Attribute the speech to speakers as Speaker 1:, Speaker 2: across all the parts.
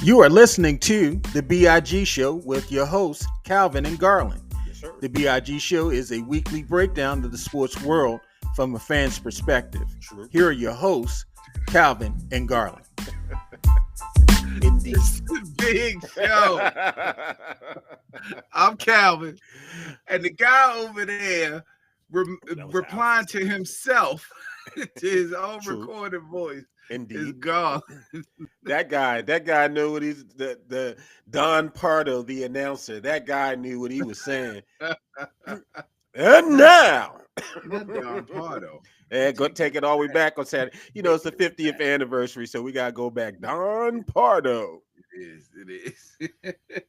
Speaker 1: You are listening to the B.I.G show with your hosts, Calvin and Garland.
Speaker 2: Yes, sir.
Speaker 1: The B.I.G show is a weekly breakdown of the sports world from a fan's perspective.
Speaker 2: True.
Speaker 1: Here are your hosts, Calvin and Garland.
Speaker 2: Indeed.
Speaker 3: It's the big show. I'm Calvin, and the guy over there replying to himself, to his own
Speaker 2: True.
Speaker 3: recorded voice, is
Speaker 2: Indeed.
Speaker 3: gone.
Speaker 2: That guy knew what he's the Don Pardo, the announcer. That guy knew what he was saying. And now,
Speaker 3: Not Don Pardo.
Speaker 2: and go take it all the way back on Saturday. You know, it's the 50th anniversary, so we gotta go back. Don Pardo.
Speaker 3: It is.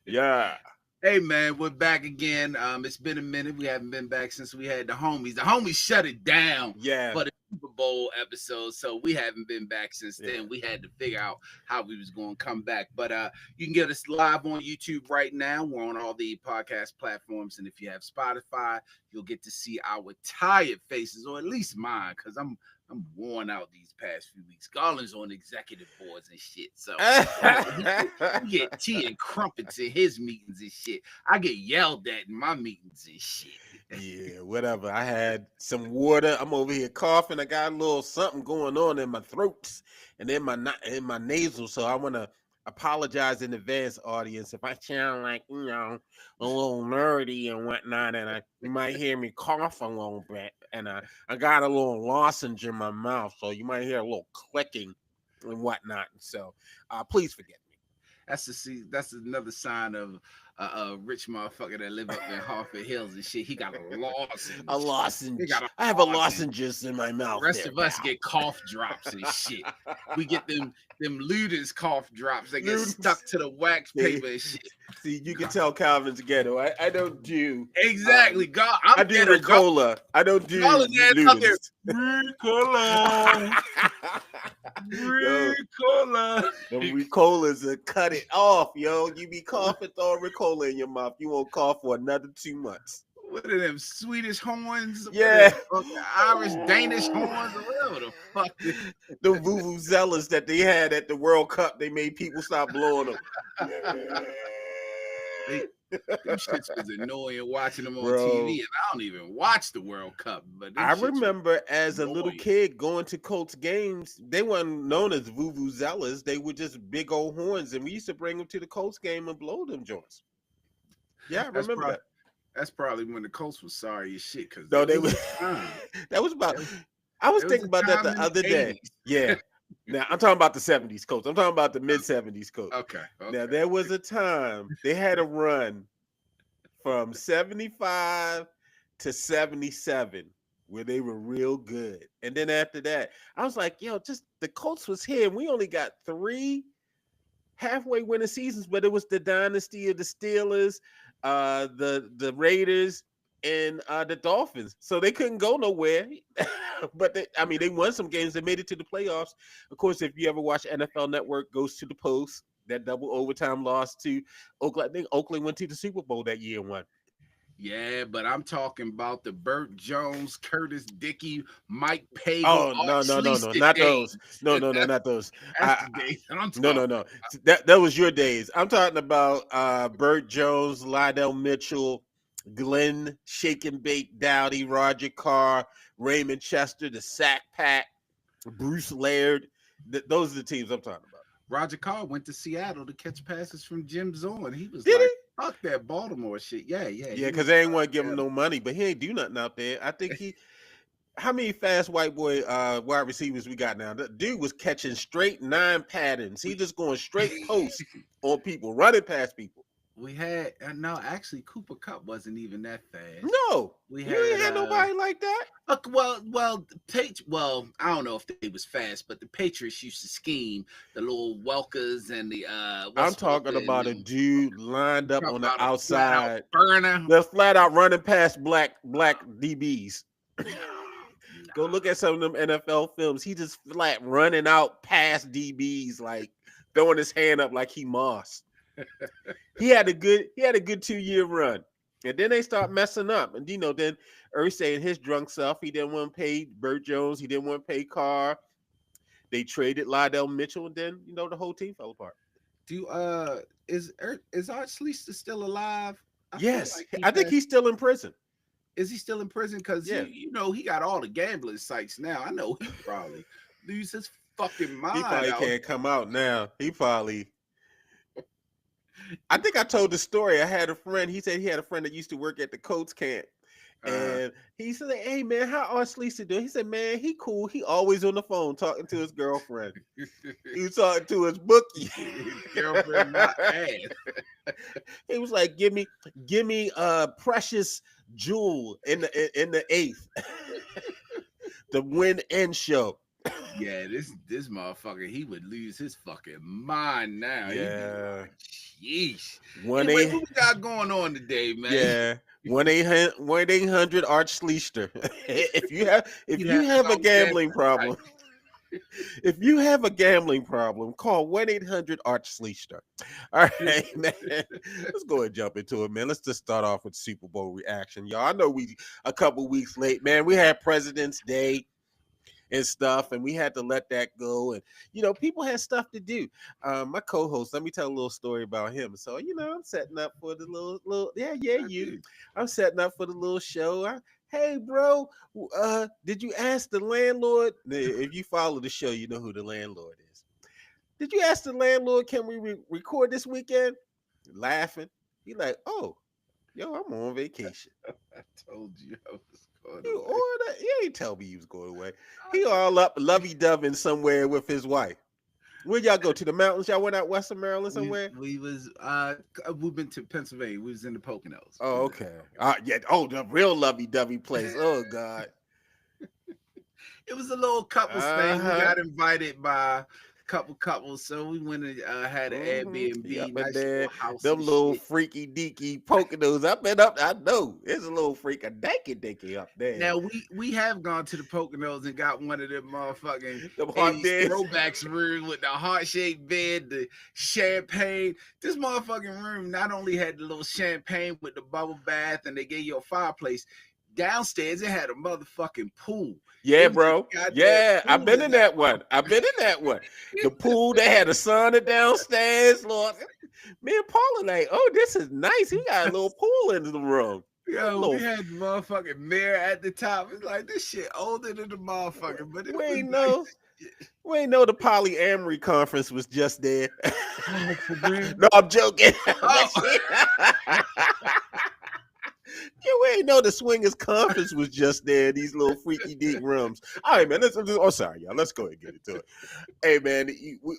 Speaker 2: Yeah.
Speaker 3: Hey man, we're back again. It's been a minute. We haven't been back since we had the homies. The homies shut it down
Speaker 2: Yeah.
Speaker 3: for the Super Bowl episode, so we haven't been back since then. We had to figure out how we was going to come back. But you can get us live on YouTube right now. We're on all the podcast platforms, and if you have Spotify, you'll get to see our tired faces, or at least mine, because I'm worn out these past few weeks. Garland's on executive boards and shit, so he get tea and crumpets in his meetings and shit. I get yelled at in my meetings and shit.
Speaker 2: Yeah, whatever. I had some water. I'm over here coughing. I got a little something going on in my throat and in my nasal. So I want to apologize in advance, audience, if I sound like, a little nerdy and whatnot, and you might hear me cough a little bit. And I got a little lozenge in my mouth, so you might hear a little clicking and whatnot. So please forgive me.
Speaker 3: That's another sign of a rich motherfucker that live up in Hartford Hills and shit. He got a lozenge.
Speaker 2: A lozenge.
Speaker 3: He got a
Speaker 2: I have a
Speaker 3: lozenge.
Speaker 2: lozenges in my mouth.
Speaker 3: The rest
Speaker 2: there
Speaker 3: of us
Speaker 2: now.
Speaker 3: get cough drops and shit. We get them Ludens cough drops that get
Speaker 2: Ludens.
Speaker 3: stuck to the wax paper and shit.
Speaker 2: See, you can tell Calvin's ghetto. I don't do
Speaker 3: Exactly. God,
Speaker 2: I do Ricola. I don't do
Speaker 3: Garland ass up there.
Speaker 2: Ludens.
Speaker 3: Ricola. Ricola.
Speaker 2: The Ricolas are cut it off, yo. You be coughing, throw a Ricola in your mouth. You won't cough for another 2 months.
Speaker 3: What are them Swedish horns?
Speaker 2: Yeah.
Speaker 3: Irish, Danish horns, or whatever the fuck.
Speaker 2: The vuvuzelas that they had at the World Cup, they made people stop blowing them.
Speaker 3: Them shits was annoying watching them on
Speaker 2: Bro.
Speaker 3: TV, and I don't even watch the World Cup. But them
Speaker 2: I
Speaker 3: shits was
Speaker 2: remember as a little
Speaker 3: annoying.
Speaker 2: kid going to Colts games, they weren't known as vuvuzelas. They were just big old horns, and we used to bring them to the Colts game and blow them joints. Yeah, I remember that.
Speaker 3: That's probably when the Colts was sorry as shit. Because
Speaker 2: No, they was. That was about. I was thinking about that the other day. Yeah. Now I'm talking about the 70s Colts. I'm talking about the mid 70s Colts.
Speaker 3: Okay.
Speaker 2: Now there was a time they had a run from 75 to 77 where they were real good. And then after that, I was like, just the Colts was here. And we only got 3 halfway winning seasons, but it was the dynasty of the Steelers, the Raiders, and the Dolphins. So they couldn't go nowhere. But they won some games. They made it to the playoffs. Of course, if you ever watch NFL Network Goes to the Post, that double overtime loss to Oakland. I think Oakland went to the Super Bowl that year and won.
Speaker 3: Yeah, but I'm talking about the Burt Jones, Curtis Dickey, Mike Pagel.
Speaker 2: Oh, no, not those. No, not those.
Speaker 3: That's the days I'm talking
Speaker 2: No. That was your days. I'm talking about Burt Jones, Lydell Mitchell, Glenn Shake and Bake Dowdy, Roger Carr, Raymond Chester, the Sack Pack, Bruce Laird. Those are the teams I'm talking about.
Speaker 3: Roger Carr went to Seattle to catch passes from Jim Zorn. He was
Speaker 2: Did
Speaker 3: like,
Speaker 2: he?
Speaker 3: fuck that Baltimore shit. Yeah.
Speaker 2: Yeah, because they ain't want to give him no money, but he ain't do nothing out there. I think how many fast white boy wide receivers we got now? The dude was catching straight 9 patterns. He just going straight post on people, running past people.
Speaker 3: We had actually Cooper Kupp wasn't even that fast.
Speaker 2: No,
Speaker 3: We
Speaker 2: you ain't had nobody like that.
Speaker 3: Well, I don't know if they was fast, but the Patriots used to scheme the little Welkers and the
Speaker 2: I'm talking about a dude lined up on the outside,
Speaker 3: burner.
Speaker 2: that's flat out running past black DBs. Go look at some of them NFL films. He just flat running out past DBs, like throwing his hand up like he Moss. He had a good 2-year run, and then they start messing up. And then Irsay and his drunk self, he didn't want to pay Burt Jones, he didn't want to pay Carr. They traded Lydell Mitchell, and then the whole team fell apart.
Speaker 3: Do is Art Schlichter still alive? I feel
Speaker 2: Yes,
Speaker 3: like he
Speaker 2: I think
Speaker 3: passed.
Speaker 2: he's still in prison.
Speaker 3: Is he still in prison? Because
Speaker 2: Yeah,
Speaker 3: he got all the gambling sites now. I know he probably lose his fucking
Speaker 2: he
Speaker 3: mind
Speaker 2: probably
Speaker 3: out.
Speaker 2: can't come out now. He probably. I think I told the story. I had a friend. He said he had a friend that used to work at the Coats camp.
Speaker 3: Uh,
Speaker 2: And he said, "Hey man, how Art Schlichter doing?" He said, "Man, he cool. He always on the phone talking to his girlfriend. He was talking to his bookie.
Speaker 3: his girlfriend not ass.
Speaker 2: He was like, give me Precious Jewel in the eighth, the win end show."
Speaker 3: Yeah, this motherfucker, he would lose his fucking mind now. He'd be
Speaker 2: Yeah,
Speaker 3: like, "Sheesh."
Speaker 2: one
Speaker 3: Anyway,
Speaker 2: eight,
Speaker 3: what we got going on today, man?
Speaker 2: yeah, 1-800 Art Schlichter. If
Speaker 3: You
Speaker 2: you
Speaker 3: have
Speaker 2: have a
Speaker 3: some gambling
Speaker 2: gambling problem,
Speaker 3: sites.
Speaker 2: if you have a gambling problem, call 1-800 Art Schlichter. All right, man. Let's go and jump into it, man. Let's just start off with Super Bowl reaction, y'all. I know we a couple weeks late, man. We had President's Day and stuff, and we had to let that go. And people had stuff to do. My co-host, let me tell a little story about him. So, I'm setting up for the little
Speaker 3: I
Speaker 2: you.
Speaker 3: do.
Speaker 2: I'm setting up for the little show. Hey, bro, did you ask the landlord? If you follow the show, you know who the landlord is. Did you ask the landlord, can we record this weekend? Laughing. He like, oh, yo, I'm on vacation.
Speaker 3: I told you I was going
Speaker 2: You
Speaker 3: away.
Speaker 2: order? You ain't tell me you was going away. He all up lovey-doving somewhere with his wife. Where'd y'all go to the mountains? Y'all went out Western Maryland somewhere?
Speaker 3: We've been to Pennsylvania. We was in the Poconos.
Speaker 2: Oh, okay. Yeah. Oh, the real lovey-dovey place. Oh God.
Speaker 3: It was a little couples thing. We
Speaker 2: Uh-huh.
Speaker 3: got invited by a couple couples, so we went and had an
Speaker 2: Yep,
Speaker 3: Airbnb,
Speaker 2: and
Speaker 3: nice
Speaker 2: then
Speaker 3: little house
Speaker 2: them
Speaker 3: and
Speaker 2: little
Speaker 3: shit.
Speaker 2: freaky deaky Poconos. I've been up. I know it's a little freak a danky dinky up there.
Speaker 3: Now we have gone to the Poconos and got one of them motherfucking
Speaker 2: Them hot
Speaker 3: 80s
Speaker 2: beds.
Speaker 3: throwbacks room with the heart shaped bed, the champagne. This motherfucking room not only had the little champagne with the bubble bath and they gave you a fireplace. Downstairs, it had a motherfucking pool.
Speaker 2: Yeah,
Speaker 3: It was
Speaker 2: bro.
Speaker 3: a goddamn
Speaker 2: Yeah, I've
Speaker 3: pool
Speaker 2: been
Speaker 3: in
Speaker 2: in
Speaker 3: that
Speaker 2: that one. I've been in that one. The pool, they had a sauna downstairs, Lord. Me and Paula like, oh, this is nice. He got a little pool in the room.
Speaker 3: Yo, we
Speaker 2: Little,
Speaker 3: had the motherfucking mirror at the top. It's like this shit older than the motherfucker, but it
Speaker 2: we
Speaker 3: was
Speaker 2: ain't
Speaker 3: nice.
Speaker 2: know. We ain't know the polyamory conference was just there.
Speaker 3: Oh, for real?
Speaker 2: No, I'm joking.
Speaker 3: Oh.
Speaker 2: Yeah, we ain't know the swingers conference was just there. These little freaky deep rooms. All right, man. Oh, sorry, y'all. Let's go ahead and get into it. Hey, man.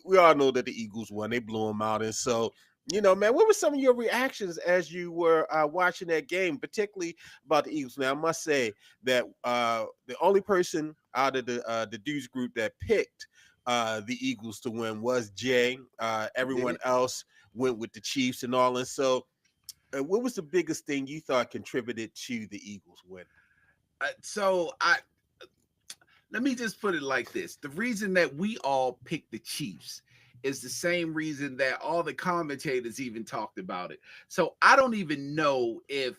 Speaker 2: We all know that the Eagles won. They blew them out, and so man. What were some of your reactions as you were watching that game, particularly about the Eagles? Now, I must say that the only person out of the dudes group that picked the Eagles to win was Jay. Everyone else went with the Chiefs and all, and so. What was the biggest thing you thought contributed to the Eagles win?
Speaker 3: So let me just put it like this: the reason that we all picked the Chiefs is the same reason that all the commentators even talked about it. So I don't even know if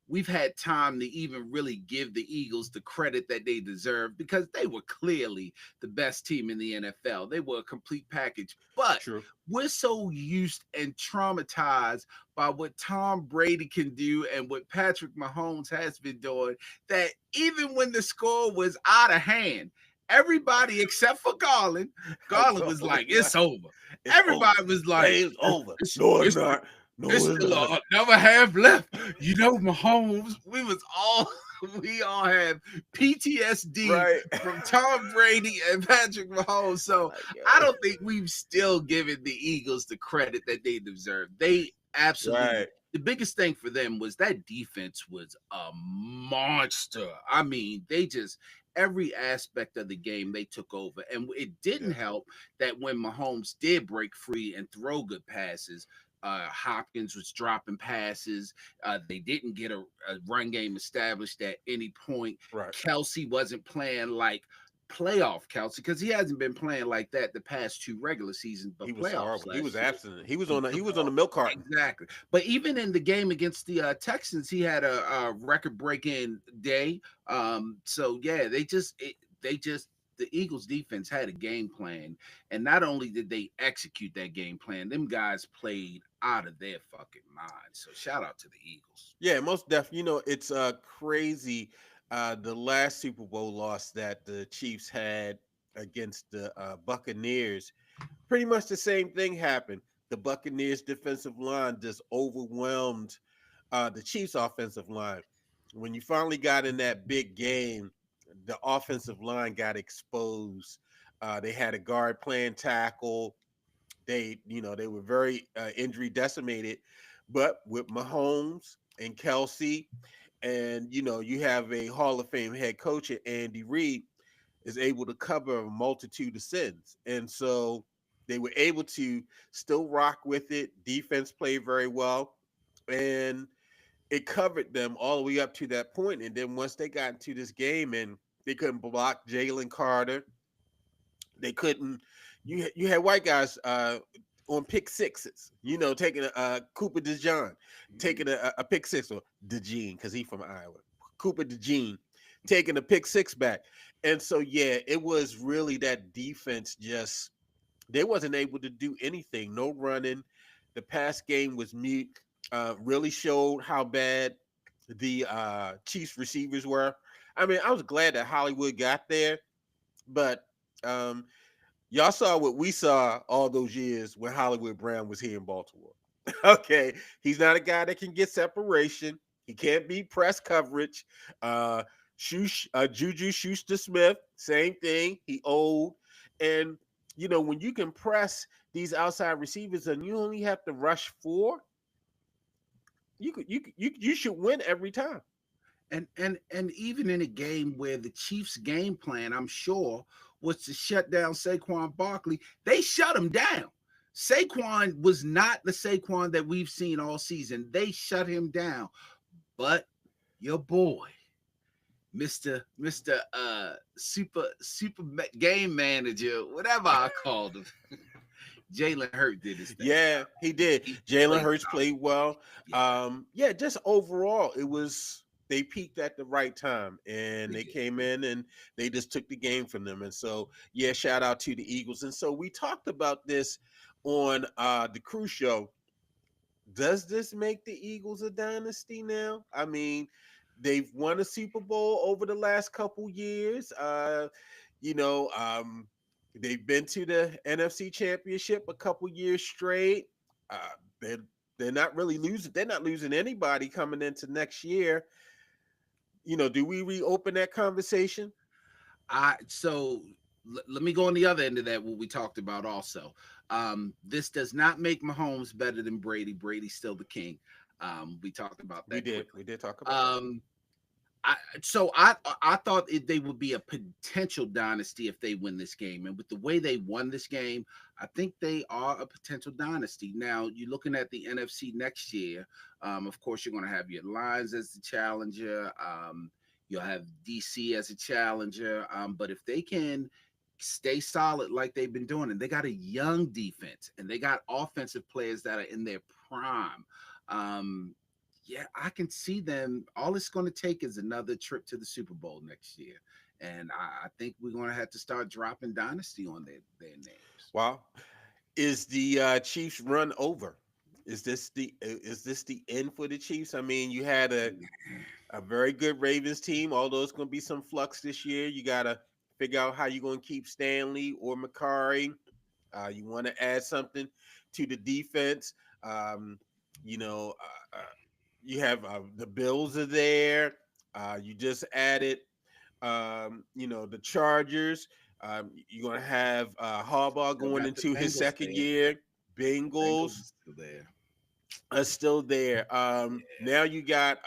Speaker 3: we've had time to even really give the Eagles the credit that they deserve because they were clearly the best team in the NFL. They were a complete package, but
Speaker 2: True.
Speaker 3: we're so used and traumatized by what Tom Brady can do and what Patrick Mahomes has been doing that even when the score was out of hand, everybody except for Garland was like, it's over. Everybody was like,
Speaker 2: it's over.
Speaker 3: It's,
Speaker 2: No, it's
Speaker 3: it's
Speaker 2: not. No,
Speaker 3: it's
Speaker 2: it's
Speaker 3: still
Speaker 2: not.
Speaker 3: another half left. Mahomes, we all have PTSD
Speaker 2: Right.
Speaker 3: from Tom Brady and Patrick Mahomes. So I don't think we've still given the Eagles the credit that they deserve. They absolutely
Speaker 2: Right.
Speaker 3: The biggest thing for them was that defense was a monster. I mean, they just every aspect of the game they took over. And it didn't help that when Mahomes did break free and throw good passes, Hopkins was dropping passes. They didn't get a run game established at any point.
Speaker 2: Right.
Speaker 3: Kelsey wasn't playing like playoff Kelsey because he hasn't been playing like that the past two regular seasons. But
Speaker 2: He was horrible. He was
Speaker 3: year,
Speaker 2: absent. He was on the milk carton.
Speaker 3: Exactly. But even in the game against the Texans, he had a record breaking day. So yeah, they just the Eagles defense had a game plan, and not only did they execute that game plan, them guys played out of their fucking mind. So shout out to the Eagles.
Speaker 2: Yeah, most definitely. It's crazy. The last Super Bowl loss that the Chiefs had against the Buccaneers, pretty much the same thing happened. The Buccaneers defensive line just overwhelmed the Chiefs offensive line. When you finally got in that big game, the offensive line got exposed. They had a guard playing tackle. They were very injury decimated, but with Mahomes and Kelsey, and you have a Hall of Fame head coach, Andy Reid, is able to cover a multitude of sins, and so they were able to still rock with it. Defense played very well, and it covered them all the way up to that point. And then once they got into this game and they couldn't block Jalen Carter, they couldn't. You had white guys on pick sixes. Taking a Cooper DeJean, taking a pick six, or DeJean because he's from Iowa. Cooper DeJean taking a pick six back, and so yeah, it was really that defense just they wasn't able to do anything. No running. The pass game was mute. Really showed how bad the Chiefs receivers were. I mean, I was glad that Hollywood got there, but um, y'all saw what we saw all those years when Hollywood Brown was here in Baltimore. Okay, he's not a guy that can get separation. He can't beat press coverage. Juju Schuster-Smith, same thing. He old, and when you can press these outside receivers and you only have to rush four, you should win every time.
Speaker 3: And even in a game where the Chiefs' game plan, I'm sure, was to shut down Saquon Barkley, they shut him down. Saquon was not the Saquon that we've seen all season. They shut him down. But your boy, Mr. Super Game Manager, whatever I called him, Jalen Hurt did his thing.
Speaker 2: Yeah, he did.
Speaker 3: He
Speaker 2: Jalen
Speaker 3: played
Speaker 2: Hurts
Speaker 3: solid.
Speaker 2: played well.
Speaker 3: Yeah,
Speaker 2: Yeah, just overall, it was they peaked at the right time and
Speaker 3: they
Speaker 2: they
Speaker 3: did.
Speaker 2: came in and they just took the game from them. And so, yeah, shout out to the Eagles. And so we talked about this on the Crew Show. Does this make the Eagles a dynasty now? I mean, they've won a Super Bowl over the last couple years. You know, um, they've been to the NFC Championship a couple years straight. Uh, they're they're not really losing. They're not losing anybody coming into next year. Do we reopen that conversation?
Speaker 3: Let me go on the other end of that. What we talked about also. This does not make Mahomes better than Brady. Brady's still the king. We talked about
Speaker 2: We
Speaker 3: that
Speaker 2: did.
Speaker 3: quickly.
Speaker 2: We did talk about that.
Speaker 3: Um, I thought they would be a potential dynasty if they win this game, and with the way they won this game, I think they are a potential dynasty. Now you're looking at the NFC next year. Of course, you're going to have your Lions as the challenger. You'll have DC as a challenger. But if they can stay solid like they've been doing, and they got a young defense, and they got offensive players that are in their prime. Um, yeah, I can see them. All it's going to take is another trip to the Super Bowl next year, and I think we're going to have to start dropping dynasty on their names.
Speaker 2: Wow. Is the Chiefs run over? Is this the end for the Chiefs? I mean, you had a very good Ravens team, although it's going to be some flux this year. You got to figure out how you're going to keep Stanley or McCarry. You want to add something to the defense. Um, you know, you have the Bills are there. You just added, the Chargers. You're going to have Harbaugh
Speaker 3: Still
Speaker 2: going
Speaker 3: got the
Speaker 2: into his
Speaker 3: Bengals
Speaker 2: second
Speaker 3: there.
Speaker 2: year.
Speaker 3: The Bengals
Speaker 2: Bengals
Speaker 3: is still there.
Speaker 2: are still there. Now you got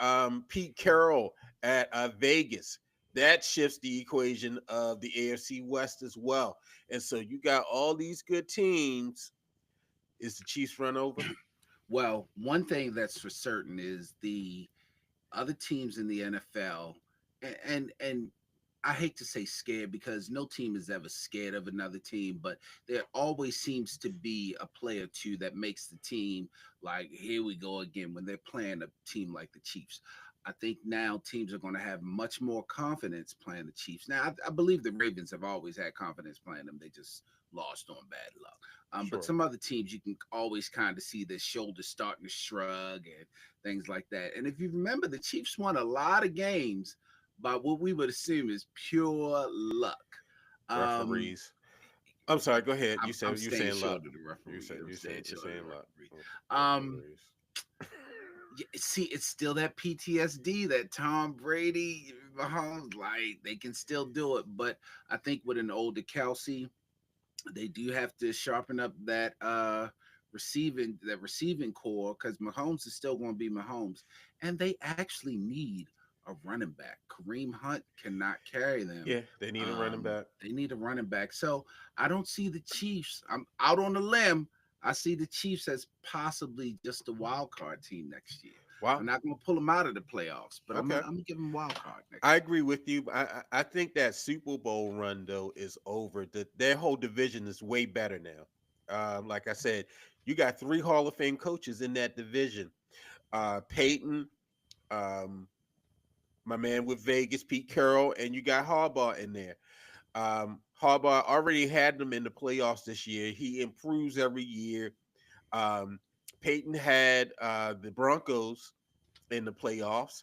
Speaker 2: Pete Carroll at Vegas. That shifts the equation of the AFC West as well. And so you got all these good teams. Is the Chiefs run over?
Speaker 3: Well, one thing that's for certain is the other teams in the NFL, and I hate to say scared because no team is ever scared of another team, but there always seems to be a player or two that makes the team like here we go again when they're playing a team like the Chiefs. I think now teams are going to have much more confidence playing the Chiefs. Now, I believe the Ravens have always had confidence playing them. They just lost on bad luck. But
Speaker 2: Sure.
Speaker 3: some other teams, you can always kind of see their shoulders starting to shrug and things like that. And if you remember, the Chiefs won a lot of games by what we would assume is pure luck. Um,
Speaker 2: Referees. I'm sorry. Go ahead.
Speaker 3: I'm
Speaker 2: You
Speaker 3: staying
Speaker 2: saying luck?
Speaker 3: short of the
Speaker 2: You
Speaker 3: referee.
Speaker 2: said
Speaker 3: I'm staying
Speaker 2: you're
Speaker 3: short of the
Speaker 2: saying luck.
Speaker 3: referee. Um,
Speaker 2: Referees.
Speaker 3: See, it's still that PTSD that Tom Brady, Mahomes, like they can still do it. But I think with an older Kelsey, they do have to sharpen up that receiving core because Mahomes is still going to be Mahomes, and they actually need a running back. Kareem Hunt cannot carry them.
Speaker 2: Yeah, they need a running back.
Speaker 3: They need a running back. So I don't see the Chiefs. I'm out on the limb. I see the Chiefs as possibly just a wild card team next year.
Speaker 2: Wow.
Speaker 3: I'm not going to pull them out of the playoffs, but I'm
Speaker 2: Okay.
Speaker 3: going to give them wild card next
Speaker 2: I
Speaker 3: year.
Speaker 2: agree with you. I think that Super Bowl run though is over. Their whole division is way better now. Like I said, you got 3 Hall of Fame coaches in that division. Peyton, um, my man with Vegas, Pete Carroll, and you got Harbaugh in there. Harbaugh already had them in the playoffs this year. He improves every year. Um, Peyton had the Broncos in the playoffs.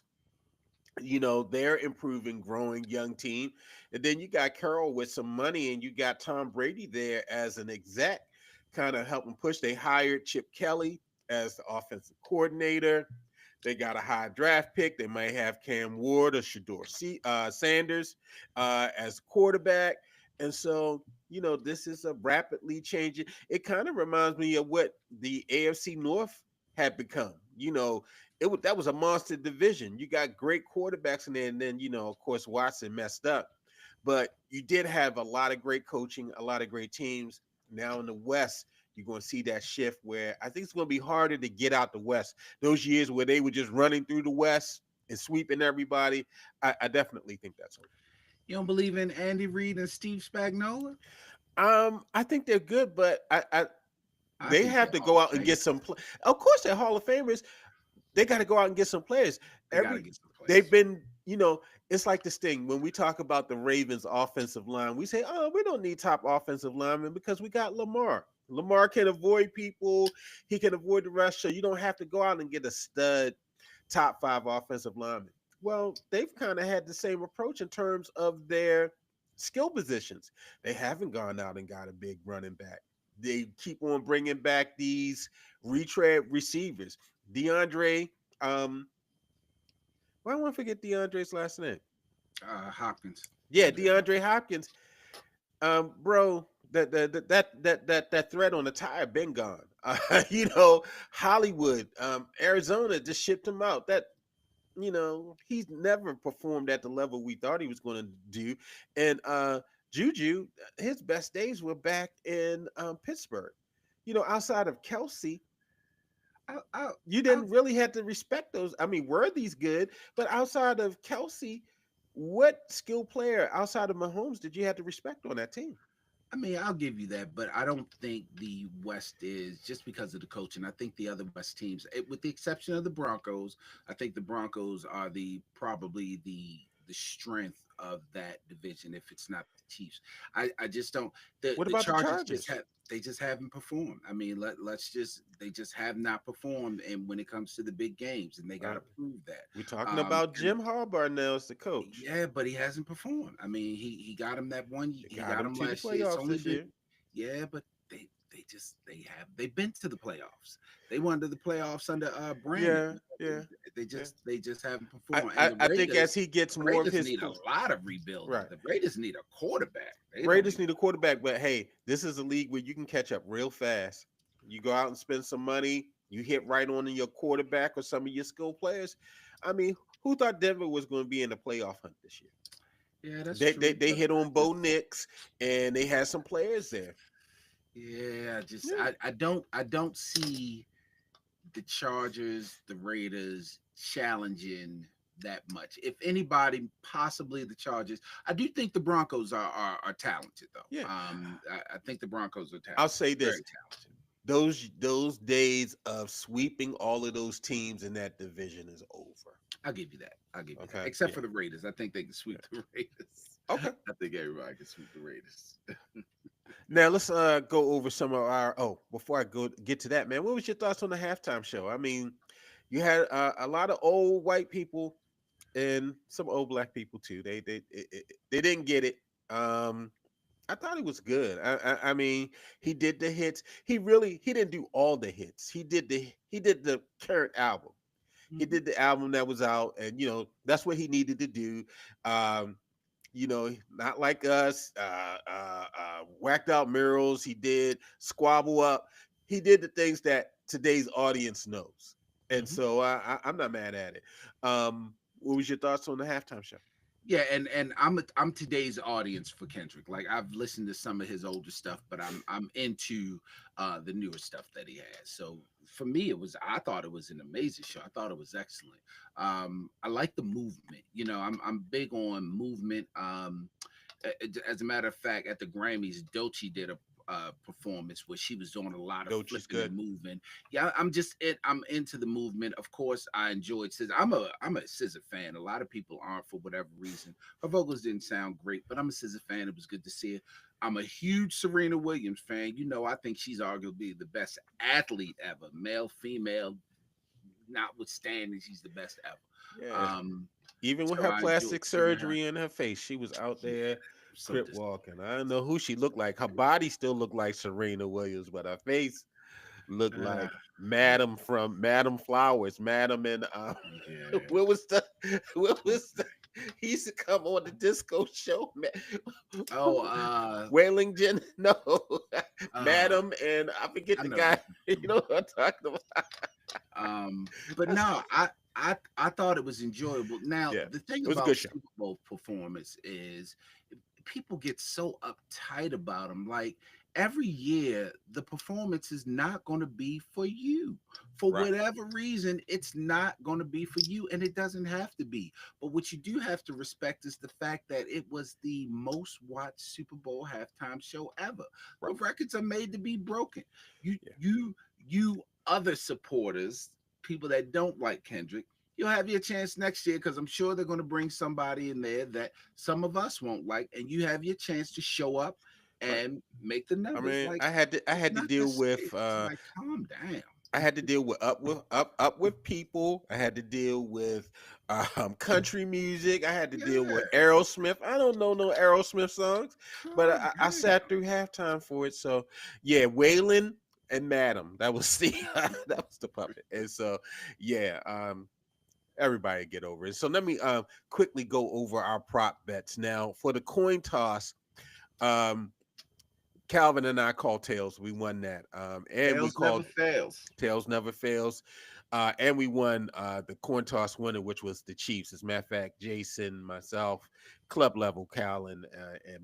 Speaker 2: They're improving, growing young team. And then you got Carroll with some money, and you got Tom Brady there as an exec, kind of helping push. They hired Chip Kelly as the offensive coordinator. They got a high draft pick. They might have Cam Ward or Sanders as quarterback. And so, this is a rapidly changing. It kind of reminds me of what the AFC North had become. That was a monster division. You got great quarterbacks in there, and then of course, Watson messed up. But you did have a lot of great coaching, a lot of great teams. Now in the West, you're going to see that shift where I think it's going to be harder to get out the West. Those years where they were just running through the West and sweeping everybody, I definitely think that's over.
Speaker 3: You don't believe in Andy Reid and Steve Spagnuolo?
Speaker 2: I think they're good, but
Speaker 3: I
Speaker 2: they
Speaker 3: think
Speaker 2: have
Speaker 3: they're
Speaker 2: to
Speaker 3: Hall
Speaker 2: go
Speaker 3: of
Speaker 2: out and get
Speaker 3: Famers.
Speaker 2: some. Of course, they're Hall of Famers. They got to go out and get some players.
Speaker 3: They got to get some
Speaker 2: They've
Speaker 3: players.
Speaker 2: been, it's like this thing when we talk about the Ravens offensive line, we say, oh, we don't need top offensive linemen because we got Lamar. Lamar can avoid people, he can avoid the rush, so you don't have to go out and get a stud top 5 offensive lineman. Well, they've kind of had the same approach in terms of their skill positions. They haven't gone out and got a big running back. They keep on bringing back these retread receivers. DeAndre, why do I forget DeAndre's last name?
Speaker 3: Hopkins.
Speaker 2: Yeah,
Speaker 3: DeAndre
Speaker 2: DeAndre
Speaker 3: Hopkins.
Speaker 2: Hopkins. Bro, that thread on the tire been gone. Hollywood, Arizona just shipped him out. He's never performed at the level we thought he was going to do. And Juju, his best days were back in Pittsburgh. Outside of Kelsey, you
Speaker 3: I,
Speaker 2: didn't really have to respect those. I mean, Worthy's good, but outside of Kelsey, what skill player outside of Mahomes did you have to respect on that team?
Speaker 3: I mean, I'll give you that, but I don't think the West is just because of the coaching. I think the other West teams, with the exception of the Broncos, I think the Broncos are probably the strength of that division. If it's not the Chiefs, I just don't.
Speaker 2: What
Speaker 3: The
Speaker 2: about the
Speaker 3: Chargers just
Speaker 2: Chargers?
Speaker 3: haven't performed. I mean, they just have not performed, and when it comes to the big games, and they got
Speaker 2: Uh,
Speaker 3: to prove that.
Speaker 2: we're talking about
Speaker 3: And
Speaker 2: Jim Harbaugh now as the coach.
Speaker 3: yeah, but he hasn't performed. I mean, he got him that one.
Speaker 2: They
Speaker 3: He
Speaker 2: got
Speaker 3: got
Speaker 2: him
Speaker 3: him
Speaker 2: to the
Speaker 3: last year. It's
Speaker 2: playoffs
Speaker 3: only
Speaker 2: this
Speaker 3: been
Speaker 2: year.
Speaker 3: yeah, but they've been to the playoffs. They went to the playoffs under Brandon.
Speaker 2: Yeah, yeah, yeah.
Speaker 3: They just haven't
Speaker 2: I,
Speaker 3: performed. And
Speaker 2: I, I think as he gets more of
Speaker 3: Raiders
Speaker 2: his
Speaker 3: need a lot of rebuilding.
Speaker 2: right,
Speaker 3: The Raiders need a quarterback. They don't
Speaker 2: Raiders
Speaker 3: need.
Speaker 2: need a quarterback, but hey, this is a league where you can catch up real fast. You go out and spend some money, you hit right on in your quarterback or some of your skill players. I mean, who thought Denver was going to be in the playoff hunt this year?
Speaker 3: Yeah, that's
Speaker 2: They
Speaker 3: true.
Speaker 2: they, they
Speaker 3: But
Speaker 2: hit on Bo Nix and they had some players there.
Speaker 3: yeah, I just
Speaker 2: Yeah.
Speaker 3: I don't see the Chargers, the Raiders challenging that much. If anybody, possibly the Chargers. I do think the Broncos are talented though.
Speaker 2: Yeah.
Speaker 3: I think the Broncos are
Speaker 2: I'll
Speaker 3: talented,
Speaker 2: say this.
Speaker 3: very talented.
Speaker 2: Those days of sweeping all of those teams in that division is over.
Speaker 3: I'll give you that. I'll give you that.
Speaker 2: Okay,
Speaker 3: Except
Speaker 2: yeah,
Speaker 3: for the Raiders, I think they can sweep the Raiders.
Speaker 2: okay.
Speaker 3: I think everybody can sweep the Raiders.
Speaker 2: Now let's go over some of our. Oh, before I go get to that, man, what was your thoughts on the halftime show? I mean, you had a lot of old white people and some old black people too. They didn't get it. I thought he was good. I mean, he did the hits. He didn't do all the hits. He did the current album. He
Speaker 3: Mhm.
Speaker 2: did the album that was out, and that's what he needed to do. Um, not like us, whacked out murals. He did squabble up. He did the things that today's audience knows, and
Speaker 3: Mhm.
Speaker 2: so I'm not mad at it. What was your thoughts on the halftime show?
Speaker 3: Yeah, and I'm today's audience for Kendrick. Like I've listened to some of his older stuff, but I'm into the newer stuff that he has. So for me, I thought it was an amazing show. I thought it was excellent. I like the movement. I'm big on movement. As a matter of fact, at the Grammys, Doechii did a performance where she was doing a lot of
Speaker 2: Doach is
Speaker 3: flipping
Speaker 2: good.
Speaker 3: and moving. Yeah, I'm into the movement. Of course, I enjoyed SZA. I'm a SZA fan. A lot of people aren't for whatever reason. Her vocals didn't sound great, but I'm a SZA fan. It was good to see her. I'm a huge Serena Williams fan. I think she's arguably the best athlete ever, male, female, notwithstanding, she's the best ever.
Speaker 2: Yeah. Even with
Speaker 3: So
Speaker 2: her
Speaker 3: I enjoyed
Speaker 2: plastic
Speaker 3: seeing her.
Speaker 2: surgery in her face, she was out
Speaker 3: Yeah,
Speaker 2: there
Speaker 3: so
Speaker 2: crip
Speaker 3: dis-
Speaker 2: walking. I don't know who she looked like. Her body still looked like Serena Williams, but her face looked
Speaker 3: uh,
Speaker 2: like Madam from Madam Flowers. Madam and
Speaker 3: yeah.
Speaker 2: what was the what was the he used to come on the disco show, man.
Speaker 3: Oh,
Speaker 2: Wailing Jen, no,
Speaker 3: uh,
Speaker 2: Madam, and I forget
Speaker 3: I
Speaker 2: the
Speaker 3: know
Speaker 2: guy.
Speaker 3: what
Speaker 2: You
Speaker 3: you're talking
Speaker 2: know what I'm talking about?
Speaker 3: about. But
Speaker 2: That's,
Speaker 3: no, I thought it was enjoyable. Now,
Speaker 2: yeah,
Speaker 3: the thing
Speaker 2: it was a good
Speaker 3: about
Speaker 2: show.
Speaker 3: Super Bowl performance is people get so uptight about them. Like every year, the performance is not going to be for you. For
Speaker 2: Right.
Speaker 3: whatever reason, it's not going to be for you, and it doesn't have to be. But what you do have to respect is the fact that it was the most watched Super Bowl halftime show ever.
Speaker 2: Right.
Speaker 3: The records are made to be broken. You,
Speaker 2: Yeah.
Speaker 3: you, you, other supporters, people that don't like Kendrick, you'll have your chance next year because I'm sure they're going to bring somebody in there that some of us won't like, and you have your chance to show up
Speaker 2: Right.
Speaker 3: and make the
Speaker 2: I
Speaker 3: numbers.
Speaker 2: mean,
Speaker 3: Like
Speaker 2: I
Speaker 3: it's
Speaker 2: had to
Speaker 3: not
Speaker 2: deal
Speaker 3: that
Speaker 2: with
Speaker 3: serious. Like calm down.
Speaker 2: I had to deal with up with people. I had to deal with country music. I had to deal
Speaker 3: Yeah,
Speaker 2: with Aerosmith. I don't know no Aerosmith songs, but
Speaker 3: calm
Speaker 2: I
Speaker 3: down.
Speaker 2: sat through halftime for it. So yeah, Waylon and Madam. That was the that was the puppet. And so yeah, everybody get over it. So let me quickly go over our prop bets now for the coin toss. Um, Calvin and I called tails. We won that. And we
Speaker 3: Tails never
Speaker 2: called
Speaker 3: fails.
Speaker 2: tails never fails. And we won the coin toss winner, which was the Chiefs. As a matter of fact, Jason, myself, club level, Cal, and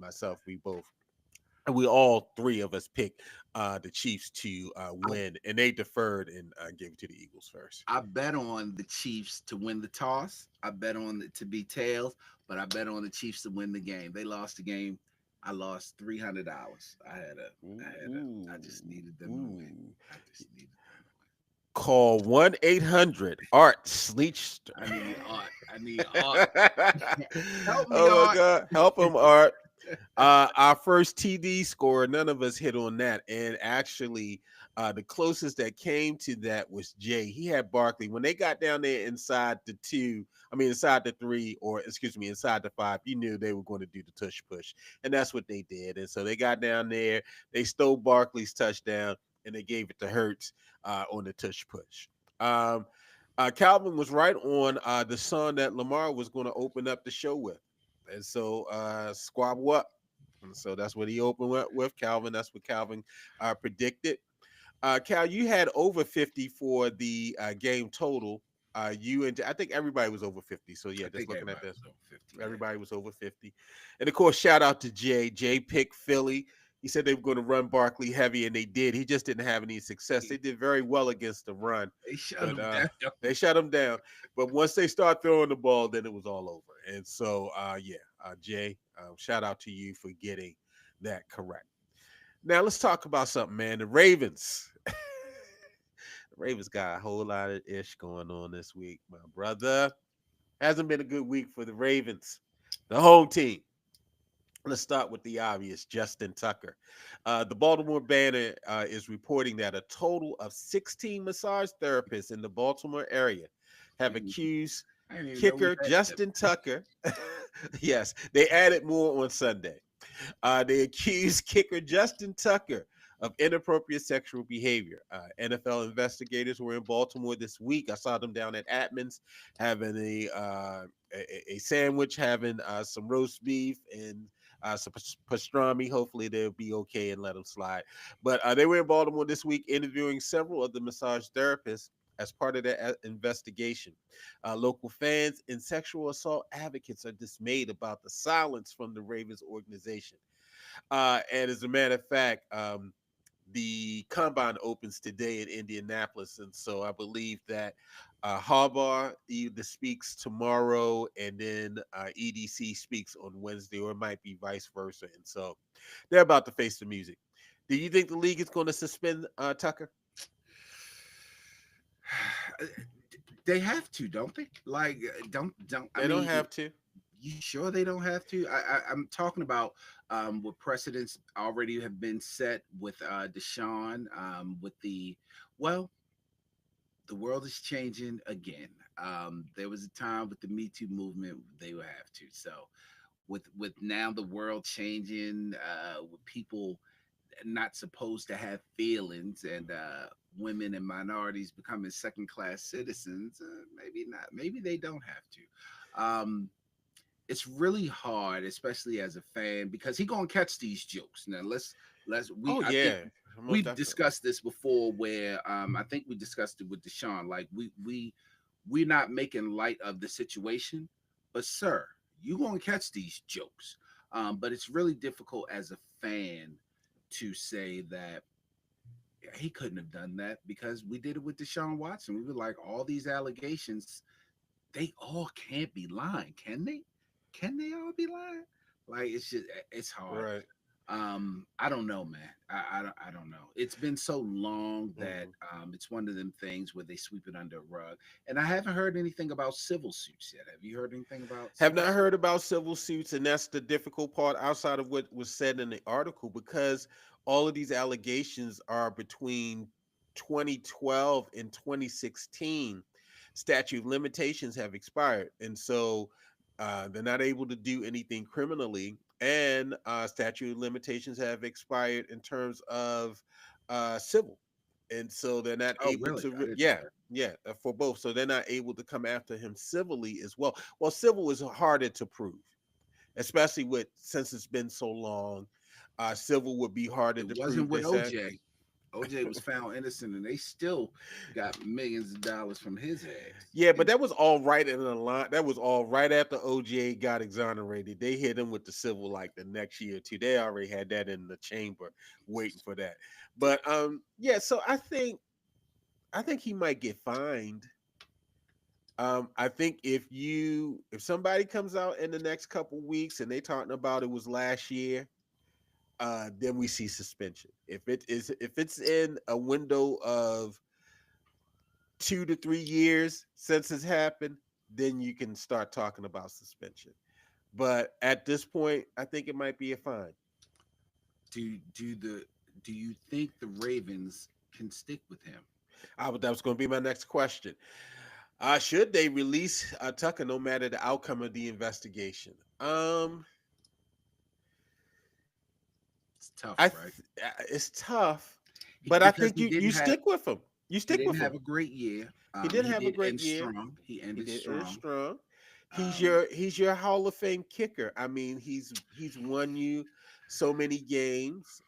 Speaker 2: myself, we all three of us picked the Chiefs to
Speaker 3: I,
Speaker 2: win, and they deferred and gave it to the Eagles first.
Speaker 3: I bet on the Chiefs to win the toss. I bet on it to be tails, but I bet on the Chiefs to win the game. They lost the game. I lost $300. I
Speaker 2: Ooh,
Speaker 3: just needed them to win.
Speaker 2: ooh.
Speaker 3: I just needed them
Speaker 2: Call 1-800 Art Sleechster.
Speaker 3: to win. I need art. I need art. Help me,
Speaker 2: Oh my
Speaker 3: art.
Speaker 2: God. Help him, Art. Our first TD score, none of us hit on that. And actually, the closest that came to that was Jay. He had Barkley. When they got down there inside the two, I mean, inside the three, or excuse me, inside the five, you knew they were going to do the tush push. And that's what they did. And so they got down there, they stole Barkley's touchdown, and they gave it to Hurts on the tush push. Calvin was right on the song that Lamar was going to open up the show with. And so squabble up. And so that's what he opened with, Calvin. That's what Calvin predicted. Cal, you had over 50 for the game total. You and I think everybody was over 50. So yeah,
Speaker 3: I
Speaker 2: just
Speaker 3: think
Speaker 2: looking at
Speaker 3: everybody
Speaker 2: this,
Speaker 3: was over 50. Yeah.
Speaker 2: everybody was over 50. And of course, shout out to Jay. Jay picked Philly. He said they were going to run Barkley heavy, and they did. He just didn't have any success. They did very well against the run,
Speaker 3: They shut
Speaker 2: but
Speaker 3: him down.
Speaker 2: they shut him down. But once they start throwing the ball, then it was all over. And so, Jay, shout out to you for getting that correct. Now let's talk about something, man. The Ravens. The Ravens got a whole lot of ish going on this week, my brother. Hasn't been a good week for the Ravens, the home team. Let's start with the obvious, Justin Tucker. The Baltimore Banner is reporting that a total of 16 massage therapists in the Baltimore area have accused
Speaker 3: I didn't even know we
Speaker 2: kicker
Speaker 3: had that.
Speaker 2: Justin Tucker. Yes, they added more on Sunday. They accused kicker Justin Tucker of inappropriate sexual behavior. NFL investigators were in Baltimore this week. I saw them down at Atman's having a sandwich, having some roast beef and some pastrami. Hopefully they'll be okay and let them slide. But they were in Baltimore this week interviewing several of the massage therapists as part of their investigation. Local fans and sexual assault advocates are dismayed about the silence from the Ravens organization. And as a matter of fact, the combine opens today in Indianapolis, and so I believe that Harbaugh either speaks tomorrow, and then EDC speaks on Wednesday, or it might be vice versa. And so they're about to face the music. Do you think the league is going to suspend Tucker?
Speaker 3: They have to, don't they? Like, don't. I
Speaker 2: They don't
Speaker 3: mean,
Speaker 2: have to.
Speaker 3: you sure they don't have to? I'm talking about what precedents already have been set with Deshaun, with well, the world is changing again. There was a time with the Me Too movement they would have to. So with now the world changing, with people not supposed to have feelings, and women and minorities becoming second class citizens, maybe not. Maybe they don't have to. It's really hard, especially as a fan, because he gonna catch these jokes. Now let's we
Speaker 2: Oh
Speaker 3: I think
Speaker 2: yeah, most
Speaker 3: we've
Speaker 2: definitely.
Speaker 3: discussed this before, where I think we discussed it with Deshaun. Like we're not making light of the situation, but sir, you gonna catch these jokes. But it's really difficult as a fan to say that he couldn't have done that, because we did it with Deshaun Watson. We were like, all these allegations, they all can't be lying, can they? Can they all be lying? Like, it's just, it's hard.
Speaker 2: Right.
Speaker 3: I don't know, man. I don't know. It's been so long that
Speaker 2: Mhm.
Speaker 3: it's one of them things where they sweep it under a rug. And I haven't heard anything about civil suits yet. Have you heard anything about
Speaker 2: Have
Speaker 3: civil
Speaker 2: not
Speaker 3: suits?
Speaker 2: heard about civil suits, and that's the difficult part outside of what was said in the article, because all of these allegations are between 2012 and 2016. Statute of limitations have expired, and so they're not able to do anything criminally, and statute of limitations have expired in terms of civil, and so they're not
Speaker 3: Oh,
Speaker 2: able
Speaker 3: really?
Speaker 2: to
Speaker 3: I didn't know
Speaker 2: yeah,
Speaker 3: that.
Speaker 2: yeah, for both. So they're not able to come after him civilly as well. Well, civil is harder to prove, especially with since it's been so long. Civil would be harder
Speaker 3: It
Speaker 2: to
Speaker 3: wasn't
Speaker 2: prove. They
Speaker 3: with
Speaker 2: said,
Speaker 3: OJ. OJ was found innocent, and they still got millions of dollars from his ass.
Speaker 2: yeah, but
Speaker 3: And
Speaker 2: that was all right in the line. That was all right after OJ got exonerated. They hit him with the civil like the next year or two. They already had that in the chamber, waiting for that. But yeah. So I think he might get fined. I think if somebody comes out in the next couple weeks and they talking about it was last year, then we see suspension. If it's in a window of 2 to 3 years since it's happened, then you can start talking about suspension. But at this point, I think it might be a fine.
Speaker 3: do you think the Ravens can stick with him?
Speaker 2: That was going to be my next question. Should they release Tucker no matter the outcome of the investigation?
Speaker 3: It's tough, right?
Speaker 2: It's tough,
Speaker 3: He,
Speaker 2: but I
Speaker 3: because
Speaker 2: think you stick with him. You
Speaker 3: he
Speaker 2: stick
Speaker 3: didn't
Speaker 2: with
Speaker 3: have
Speaker 2: him.
Speaker 3: a great year.
Speaker 2: He didn't
Speaker 3: He
Speaker 2: have a
Speaker 3: did
Speaker 2: great
Speaker 3: end
Speaker 2: year.
Speaker 3: strong. He
Speaker 2: He
Speaker 3: ended
Speaker 2: did end
Speaker 3: strong.
Speaker 2: strong. He's
Speaker 3: Um,
Speaker 2: your Hall of Fame kicker. I mean, he's won you so many games.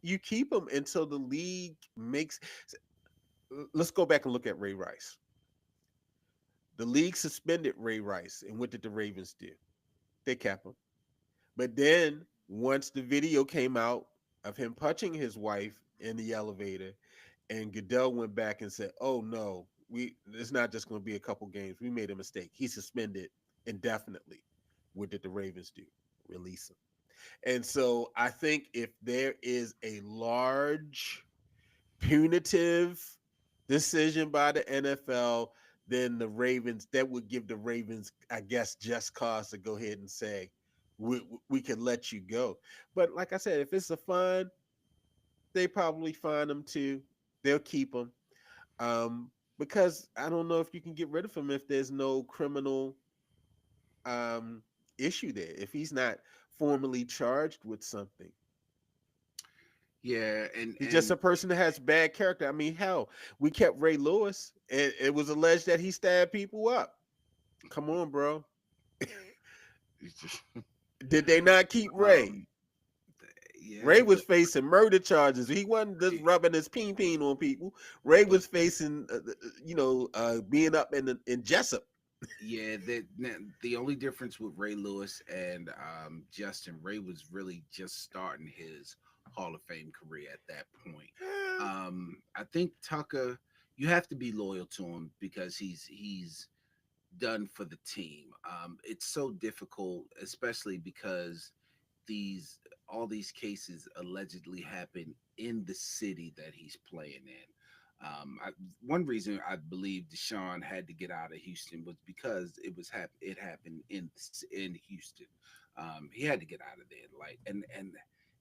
Speaker 2: You keep him until the league makes. Let's go back and look at Ray Rice. The league suspended Ray Rice, and what did the Ravens do? They kept him. But then once the video came out of him punching his wife in the elevator, and Goodell went back and said, "Oh no, it's not just going to be a couple games. We made a mistake." He suspended indefinitely. What did the Ravens do? Release him. And so I think if there is a large punitive decision by the NFL, then the Ravens, that would give the Ravens, I guess, just cause to go ahead and say we can let you go. But like I said, if it's a fine, they probably fine them too. They'll keep them, because I don't know if you can get rid of him if there's no criminal um, issue there. If he's not formally charged with something,
Speaker 3: Yeah,
Speaker 2: he's just a person that has bad character. I mean, hell, we kept Ray Lewis, and it was alleged that he stabbed people up. Come on, bro. Did they not keep Ray?
Speaker 3: um, yeah,
Speaker 2: Ray was
Speaker 3: but
Speaker 2: facing murder charges. He wasn't just rubbing his peen on people. Ray was facing, being up in Jessup.
Speaker 3: yeah, the only difference with Ray Lewis and Justin, Ray was really just starting his Hall of Fame career at that point. I think Tucker, you have to be loyal to him because he's done for the team. It's so difficult, especially because these all these cases allegedly happen in the city that he's playing in. One reason I believe Deshaun had to get out of Houston was because it happened in Houston. He had to get out of there, like, and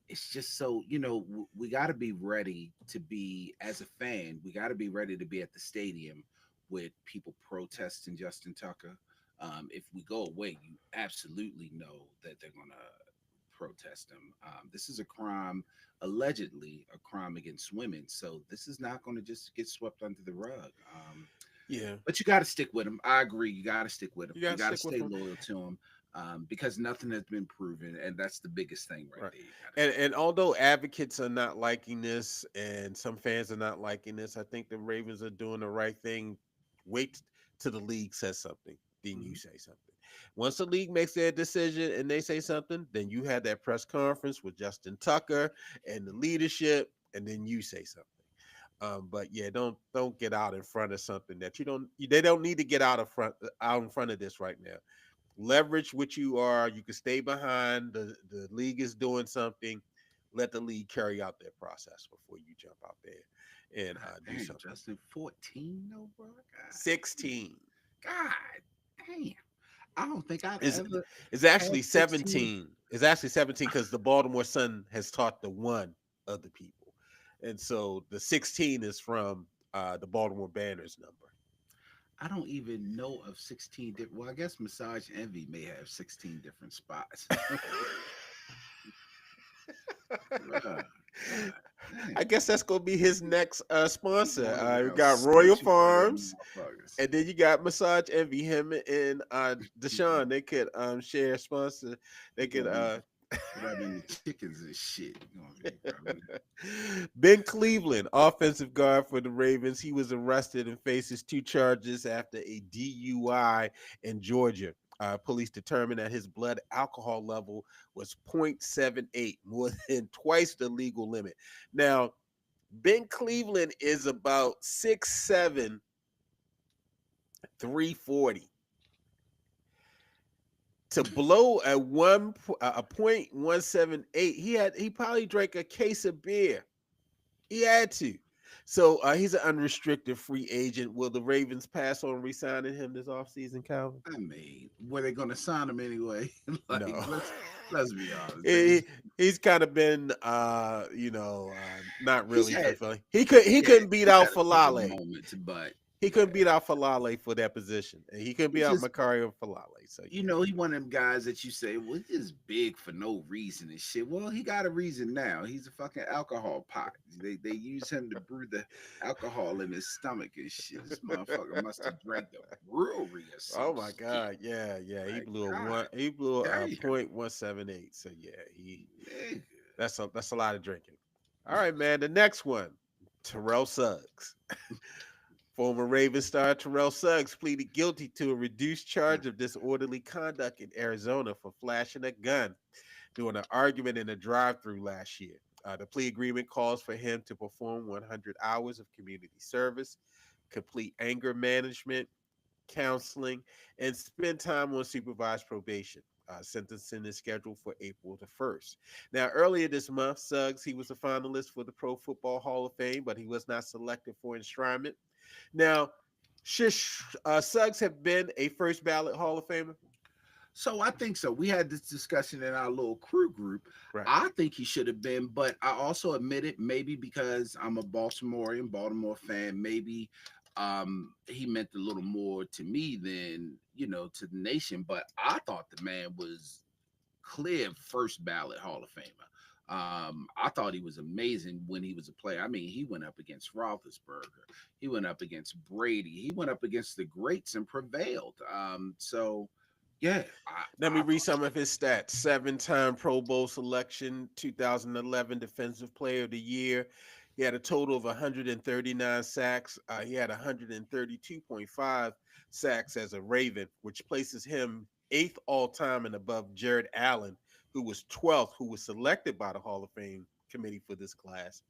Speaker 3: it's just so, we got to be ready to be, as a fan, we got to be ready to be at the stadium with people protesting Justin Tucker. If we go away, you absolutely know that they're gonna protest him. This is a crime, allegedly a crime against women. So this is not going to just get swept under the rug.
Speaker 2: Yeah,
Speaker 3: But you got to stick with him. I agree. You got to stick with him.
Speaker 2: you
Speaker 3: You
Speaker 2: gotta
Speaker 3: got to
Speaker 2: stick with
Speaker 3: stay
Speaker 2: him.
Speaker 3: loyal to him, because nothing has been proven, and that's the biggest thing right
Speaker 2: Right.
Speaker 3: there. You got to
Speaker 2: And
Speaker 3: stay.
Speaker 2: and although advocates are not liking this and some fans are not liking this, I think the Ravens are doing the right thing. Wait till the league says something, then you
Speaker 3: Mhm.
Speaker 2: say something. Once the league makes their decision and they say something, then you have that press conference with Justin Tucker and the leadership, and then you say something. But yeah, don't get out in front of something that you don't. They don't need to get out in front of this right now. Leverage what you are. You can stay behind. The league is doing something. Let the league carry out their process before you jump out there and
Speaker 3: God
Speaker 2: do
Speaker 3: damn,
Speaker 2: something.
Speaker 3: Justin, 14, no, bro. God,
Speaker 2: 16.
Speaker 3: God damn. I don't think I've
Speaker 2: is
Speaker 3: ever
Speaker 2: is
Speaker 3: had
Speaker 2: actually
Speaker 3: 16.
Speaker 2: 17. It's actually 17 because the Baltimore Sun has taught the one of the people, and so the 16 is from the Baltimore Banners number.
Speaker 3: I don't even know of 16 different. Well, I guess Massage Envy may have 16 different spots. Bruh, God damn.
Speaker 2: I guess that's gonna be his next sponsor.
Speaker 3: Boy,
Speaker 2: We
Speaker 3: I'm
Speaker 2: got Royal
Speaker 3: searching for them
Speaker 2: Farms,
Speaker 3: motherfuckers.
Speaker 2: and then you got Massage Envy. Him and Deshaun, they could share a sponsor. They
Speaker 3: You're
Speaker 2: could
Speaker 3: gonna be put that in the chickens and shit. You're gonna be probably.
Speaker 2: Ben Cleveland, offensive guard for the Ravens. He was arrested and faces 2 charges after a DUI in Georgia. Police determined that his blood alcohol level was 0.78, more than twice the legal limit. Now, Ben Cleveland is about 6'7", 340. To blow a 0.178, he probably drank a case of beer. He had to. So he's an unrestricted free agent. Will the Ravens pass on re-signing him this offseason, Calvin?
Speaker 3: I mean, were they gonna sign him anyway? Like,
Speaker 2: No.
Speaker 3: let's be honest.
Speaker 2: he, he's kind of been not
Speaker 3: He's
Speaker 2: really
Speaker 3: had
Speaker 2: fulfilling. He
Speaker 3: yeah,
Speaker 2: couldn't beat
Speaker 3: he's
Speaker 2: out
Speaker 3: had a couple
Speaker 2: Falale.
Speaker 3: moments, but
Speaker 2: He
Speaker 3: yeah,
Speaker 2: couldn't beat out Falale for that position. And he couldn't
Speaker 3: he
Speaker 2: beat out
Speaker 3: just
Speaker 2: Makari or Falale. So yeah.
Speaker 3: he one of them guys that you say, well, he's big for no reason and shit. Well, he got a reason now. He's a fucking alcohol pot. They use him to brew the alcohol in his stomach and shit. This motherfucker must have drank the brewery or some
Speaker 2: Oh my
Speaker 3: shit.
Speaker 2: God. Yeah. He
Speaker 3: Like,
Speaker 2: blew a
Speaker 3: God
Speaker 2: one he blew a
Speaker 3: damn,
Speaker 2: 0.178. So yeah,
Speaker 3: nigga.
Speaker 2: that's a lot of drinking. All right, man. The next one, Terrell Suggs. Former Ravens star Terrell Suggs pleaded guilty to a reduced charge of disorderly conduct in Arizona for flashing a gun during an argument in a drive-through last year. The plea agreement calls for him to perform 100 hours of community service, complete anger management, counseling, and spend time on supervised probation. Sentencing is scheduled for April the 1st. Now, earlier this month, Suggs, he was a finalist for the Pro Football Hall of Fame, but he was not selected for enshrinement. Now, Should Suggs have been a first ballot Hall of Famer?
Speaker 3: So I think so. We had this discussion in our little crew group.
Speaker 2: Right.
Speaker 3: I think he should have been, but I also admit it, maybe because I'm a Baltimorean, Baltimore fan, maybe he meant a little more to me than, to the nation. But I thought the man was clear first ballot Hall of Famer. I thought he was amazing when he was a player. I mean, he went up against Roethlisberger, he went up against Brady, he went up against the greats and prevailed. So yeah,
Speaker 2: Let me
Speaker 3: I
Speaker 2: read
Speaker 3: thought
Speaker 2: some of his stats. 7-time Pro Bowl selection, 2011 Defensive Player of the Year. He had a total of 139 sacks. He had 132.5 sacks as a Raven, which places him eighth all time and above Jared Allen, who was 12th, who was selected by the Hall of Fame committee for this class.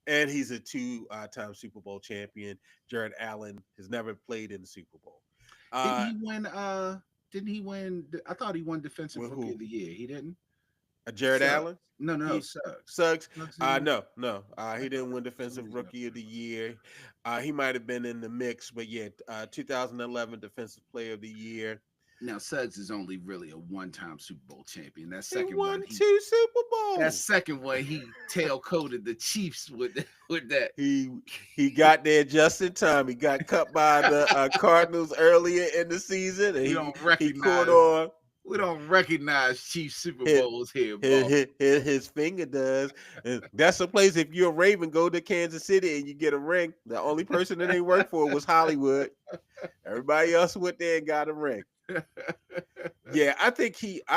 Speaker 2: And he's a two-time Super Bowl champion. Jared Allen has never played in the Super Bowl.
Speaker 3: didn't he win? Didn't he win? I thought he won Defensive
Speaker 2: With
Speaker 3: Rookie
Speaker 2: who?
Speaker 3: of the Year. He didn't.
Speaker 2: Jared
Speaker 3: Suggs.
Speaker 2: Allen?
Speaker 3: No,
Speaker 2: He
Speaker 3: Suggs.
Speaker 2: Suggs?
Speaker 3: Suggs didn't win?
Speaker 2: No, no.
Speaker 3: I
Speaker 2: He
Speaker 3: thought
Speaker 2: didn't win
Speaker 3: for some
Speaker 2: Defensive
Speaker 3: reason I
Speaker 2: Rookie of
Speaker 3: thought
Speaker 2: the
Speaker 3: he did.
Speaker 2: Year. He might have been in the mix, but yeah, 2011 Defensive Player of the Year.
Speaker 3: Now Suggs is only really a one-time Super Bowl champion.
Speaker 2: He won 2 Super
Speaker 3: That
Speaker 2: Bowls.
Speaker 3: second one he tail coated the Chiefs with with that.
Speaker 2: He got there just in time. He got cut by the Cardinals earlier in the season, and
Speaker 3: We don't
Speaker 2: he caught
Speaker 3: recognize
Speaker 2: on.
Speaker 3: we don't recognize Chiefs Super
Speaker 2: His,
Speaker 3: Bowls here,
Speaker 2: his,
Speaker 3: boss.
Speaker 2: his finger does. And that's the place. If you're a Raven, go to Kansas City and you get a ring. The only person that they worked for was Hollywood. Everybody else went there and got a ring. Yeah, I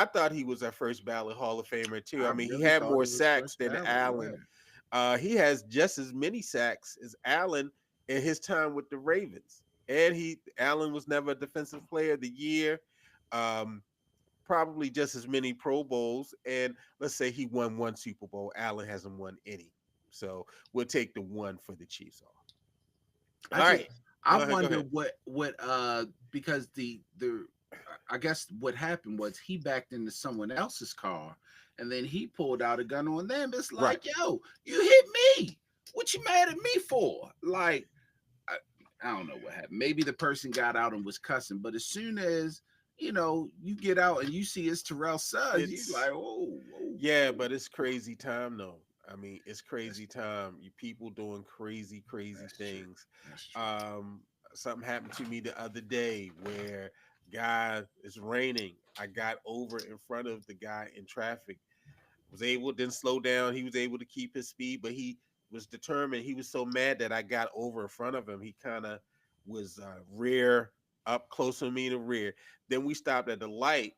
Speaker 2: thought he was a first ballot Hall of Famer too.
Speaker 3: I
Speaker 2: I mean, he
Speaker 3: really
Speaker 2: had
Speaker 3: thought
Speaker 2: more
Speaker 3: he was
Speaker 2: sacks
Speaker 3: first
Speaker 2: than
Speaker 3: ballot.
Speaker 2: Allen. He has just as many sacks as Allen in his time with the Ravens. And Allen was never a Defensive Player of the Year. Um, Probably just as many Pro Bowls. And let's say he won one Super Bowl. Allen hasn't won any. So we'll take the one for the Chiefs off.
Speaker 3: I
Speaker 2: All
Speaker 3: just
Speaker 2: right.
Speaker 3: I
Speaker 2: Go
Speaker 3: wonder
Speaker 2: ahead.
Speaker 3: what because the I guess what happened was he backed into someone else's car and then he pulled out a gun on them. It's
Speaker 2: Right.
Speaker 3: like, yo, you hit me. What you mad at me for? Like, I don't know what happened. Maybe the person got out and was cussing, but as soon as you get out and you see it's Terrell Suggs, you like, oh,
Speaker 2: yeah, but it's crazy time though. I mean, it's crazy time. You people doing crazy
Speaker 3: That's
Speaker 2: things.
Speaker 3: true. That's true.
Speaker 2: Something happened to me the other day where guy it's raining. I got over in front of the guy in traffic. Didn't slow down. He was able to keep his speed, but he was determined. He was so mad that I got over in front of him. He kind of was rear up close to me in the rear. Then we stopped at the light.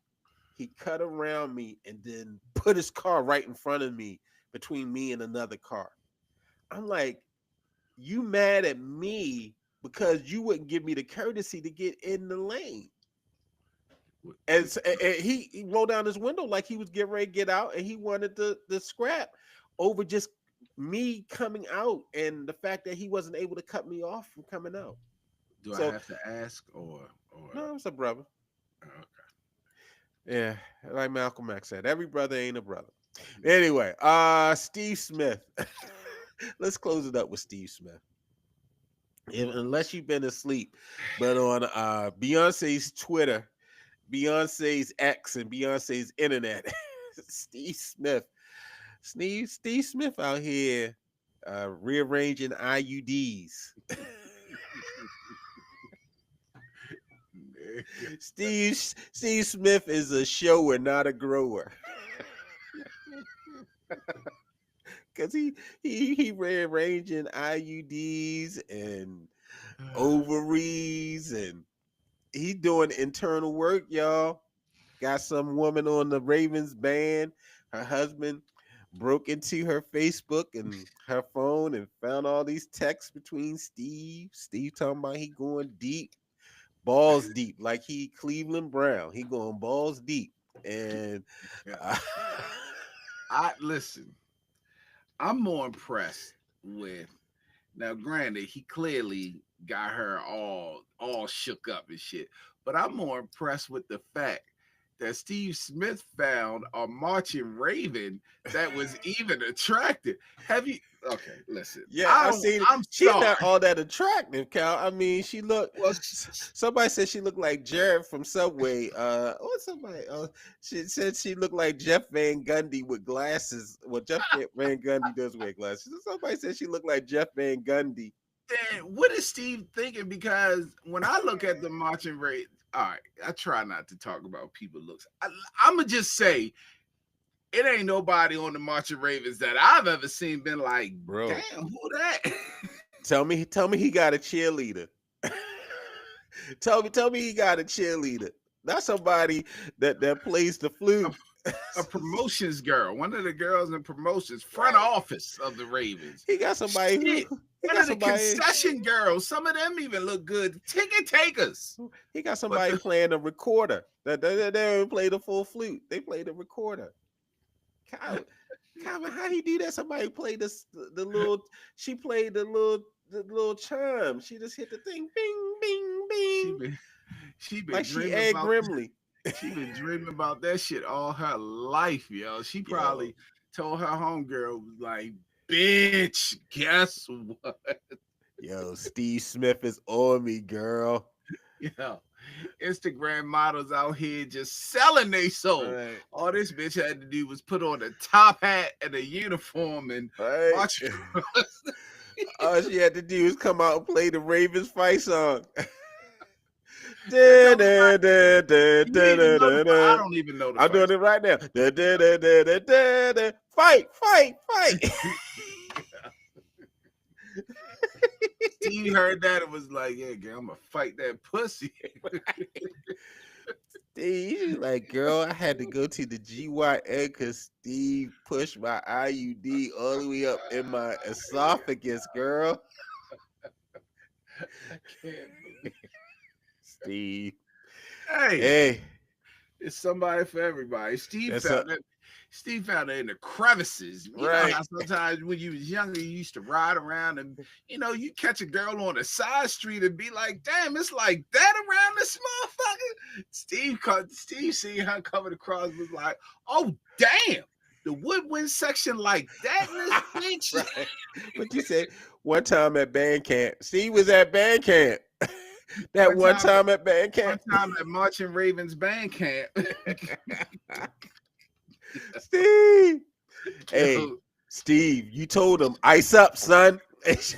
Speaker 2: He cut around me and then put his car right in front of me, between me and another car. I'm like, you mad at me because you wouldn't give me the courtesy to get in the lane. And he rolled down his window like he was getting ready to get out, and he wanted the scrap over just me coming out and the fact that he wasn't able to cut me off from coming out.
Speaker 3: Do I
Speaker 2: So
Speaker 3: have to ask or
Speaker 2: no, it's a brother.
Speaker 3: okay.
Speaker 2: Yeah, like Malcolm X said, every brother ain't a brother. Anyway, Steve Smith. Let's close it up with Steve Smith. Unless you've been asleep, but on Beyonce's Twitter, Beyonce's X, and Beyonce's internet, Steve Smith out here rearranging IUDs. Steve Smith is a shower, not a grower. Cause he rearranging IUDs and ovaries, and he's doing internal work, y'all. Got some woman on the Ravens band. Her husband broke into her Facebook and her phone and found all these texts between Steve. Steve talking about he going deep, balls deep, like he Cleveland Brown. He going balls deep, and
Speaker 3: I listen. I'm more impressed with now. Granted, he clearly got her all shook up and shit, but I'm more impressed with the fact that Steve Smith found a marching raven that was even attractive. Have you? Okay, listen.
Speaker 2: Yeah, I seen it.
Speaker 3: I'm
Speaker 2: She's
Speaker 3: sorry.
Speaker 2: not all that attractive, Cal. I mean, she looked.
Speaker 3: Well,
Speaker 2: Somebody said she looked like Jared from Subway. What's somebody? She said she looked like Jeff Van Gundy with glasses. Well, Jeff Van Gundy does wear glasses. Somebody said she looked like Jeff Van Gundy.
Speaker 3: then what is Steve thinking? Because when I look at the marching rate, all right, I try not to talk about people looks. I'm gonna just say it ain't nobody on the marching Ravens that I've ever seen been like,
Speaker 2: Bro,
Speaker 3: damn, who that?
Speaker 2: tell me he got a cheerleader. tell me he got a cheerleader. Not somebody that plays the flute.
Speaker 3: A promotions girl, one of the girls in promotions, front office of the Ravens.
Speaker 2: He got somebody
Speaker 3: Shit.
Speaker 2: who
Speaker 3: One of the concession girls, some of them even look good. Ticket takers.
Speaker 2: He got somebody playing a recorder. They don't play the full flute. They play the recorder. Calvin, how he do that? Somebody played the little. She played the little chime. She just hit the thing, bing, bing, bing.
Speaker 3: She been
Speaker 2: like she
Speaker 3: dreaming
Speaker 2: Ed
Speaker 3: about
Speaker 2: Grimley.
Speaker 3: She been dreaming about that shit all her life, yo. She probably told her homegirl, was like, bitch, guess what?
Speaker 2: Yo, Steve Smith is on me, girl.
Speaker 3: Yo, Instagram models out here just selling they soul.
Speaker 2: Right.
Speaker 3: All this bitch had to do was put on a top hat and a uniform and watch.
Speaker 2: All she had to do was come out and play the Ravens fight song. I
Speaker 3: don't even know the
Speaker 2: I'm doing it right now. Fight.
Speaker 3: Steve heard that and was like, yeah, girl, I'm gonna fight that pussy.
Speaker 2: Steve, like, girl, I had to go to the GYN because Steve pushed my IUD all the way up in my esophagus, girl.
Speaker 3: I can't believe
Speaker 2: Steve.
Speaker 3: Hey, it's somebody for everybody. Steve found it in the crevices. You know how sometimes when you was younger, you used to ride around and you catch a girl on a side street and be like, damn, it's like that around this motherfucker. Steve seeing her coming across was like, oh damn, the woodwind section like that in this bitch.
Speaker 2: Right. What you say? One time at band camp. Steve was at band camp. One time at band camp.
Speaker 3: One time at Marching Ravens band camp.
Speaker 2: Steve. Hey, Steve, you told him, ice up, son. She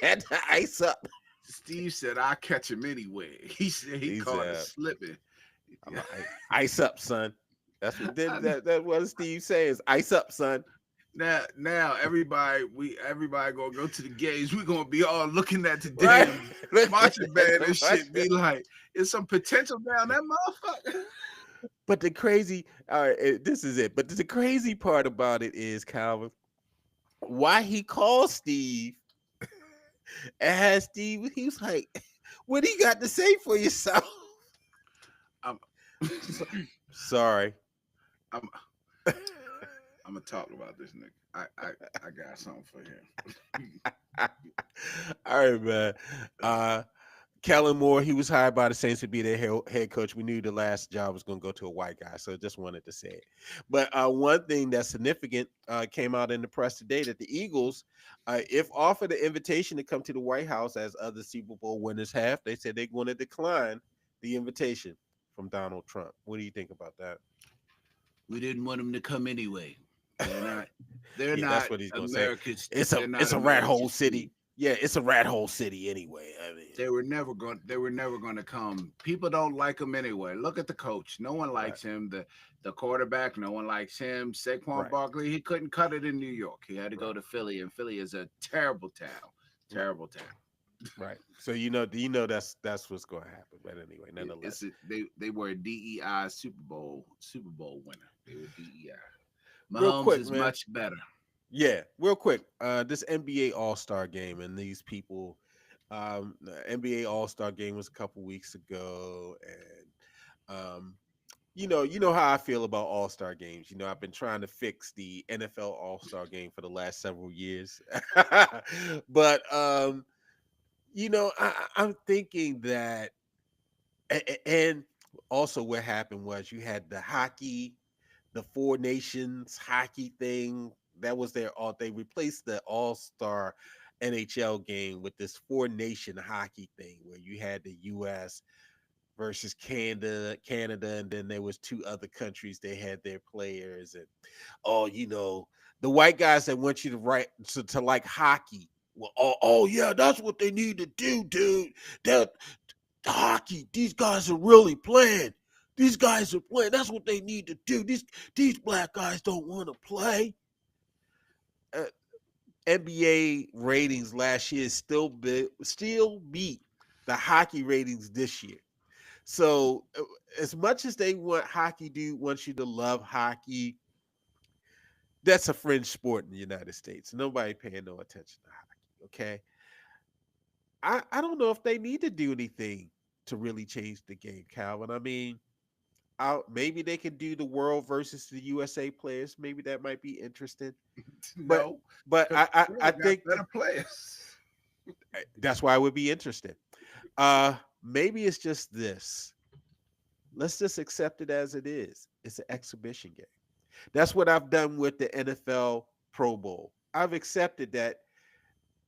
Speaker 2: had to ice up.
Speaker 3: Steve said, I'll catch him anyway. He said he called it slipping.
Speaker 2: Ice up, son. That's what that's what Steve says. Ice up, son.
Speaker 3: Now everybody gonna go to the games. We're gonna be all looking at the damn marching band and shit. Be like, is some potential down that motherfucker.
Speaker 2: But the crazy, this is it. But the crazy part about it is, Calvin, why he called Steve and had Steve. He was like, "What do you got to say for yourself?" Sorry.
Speaker 3: I'm gonna talk about this nigga. I got something for him.
Speaker 2: All right, man. Kellen Moore, he was hired by the Saints to be their head coach. We knew the last job was going to go to a white guy, so just wanted to say it. But one thing that's significant came out in the press today that the Eagles, if offered an invitation to come to the White House as other Super Bowl winners have, they said they're going to decline the invitation from Donald Trump. What do you think about that?
Speaker 3: We didn't want him to come anyway. They're not.
Speaker 2: That's what he's going to say. It's a rat hole city. Yeah, it's a rat hole city anyway. I mean,
Speaker 3: they were never going to come. People don't like him anyway. Look at the coach. No one likes him. The quarterback, no one likes him. Saquon Barkley, he couldn't cut it in New York. He had to go to Philly, and Philly is a terrible town. Terrible town.
Speaker 2: Right. So do you know that's what's going to happen. But anyway, nonetheless,
Speaker 3: they were a DEI Super Bowl winner. They were DEI.
Speaker 2: Real quick,
Speaker 3: is
Speaker 2: man.
Speaker 3: much better.
Speaker 2: Yeah, real quick. This NBA All-Star game and these people, the NBA All-Star game was a couple weeks ago, and you know how I feel about All-Star games. I've been trying to fix the NFL All-Star game for the last several years, but I'm thinking that, and Also, what happened was you had the hockey, the Four Nations hockey thing. That was their all. They replaced the All Star NHL game with this Four Nation hockey thing, where you had the U.S. versus Canada, and then there was two other countries. They had their players, and the white guys that want you to to like hockey. Well, yeah, that's what they need to do, dude. That hockey, these guys are really playing. These guys are playing. That's what they need to do. These black guys don't want to play. Uh, NBA ratings last year still beat the hockey ratings this year. So as much as they want hockey, dude wants you to love hockey. That's a fringe sport in the United States. Nobody paying no attention to hockey. Okay, I don't know if they need to do anything to really change the game, Calvin. I mean, maybe they can do the world versus the USA players. Maybe that might be interesting. But
Speaker 3: No,
Speaker 2: but
Speaker 3: because
Speaker 2: I
Speaker 3: got
Speaker 2: think
Speaker 3: better players.
Speaker 2: that's why it would be interesting. Maybe it's just this. Let's just accept it as it is. It's an exhibition game. That's what I've done with the NFL Pro Bowl. I've accepted that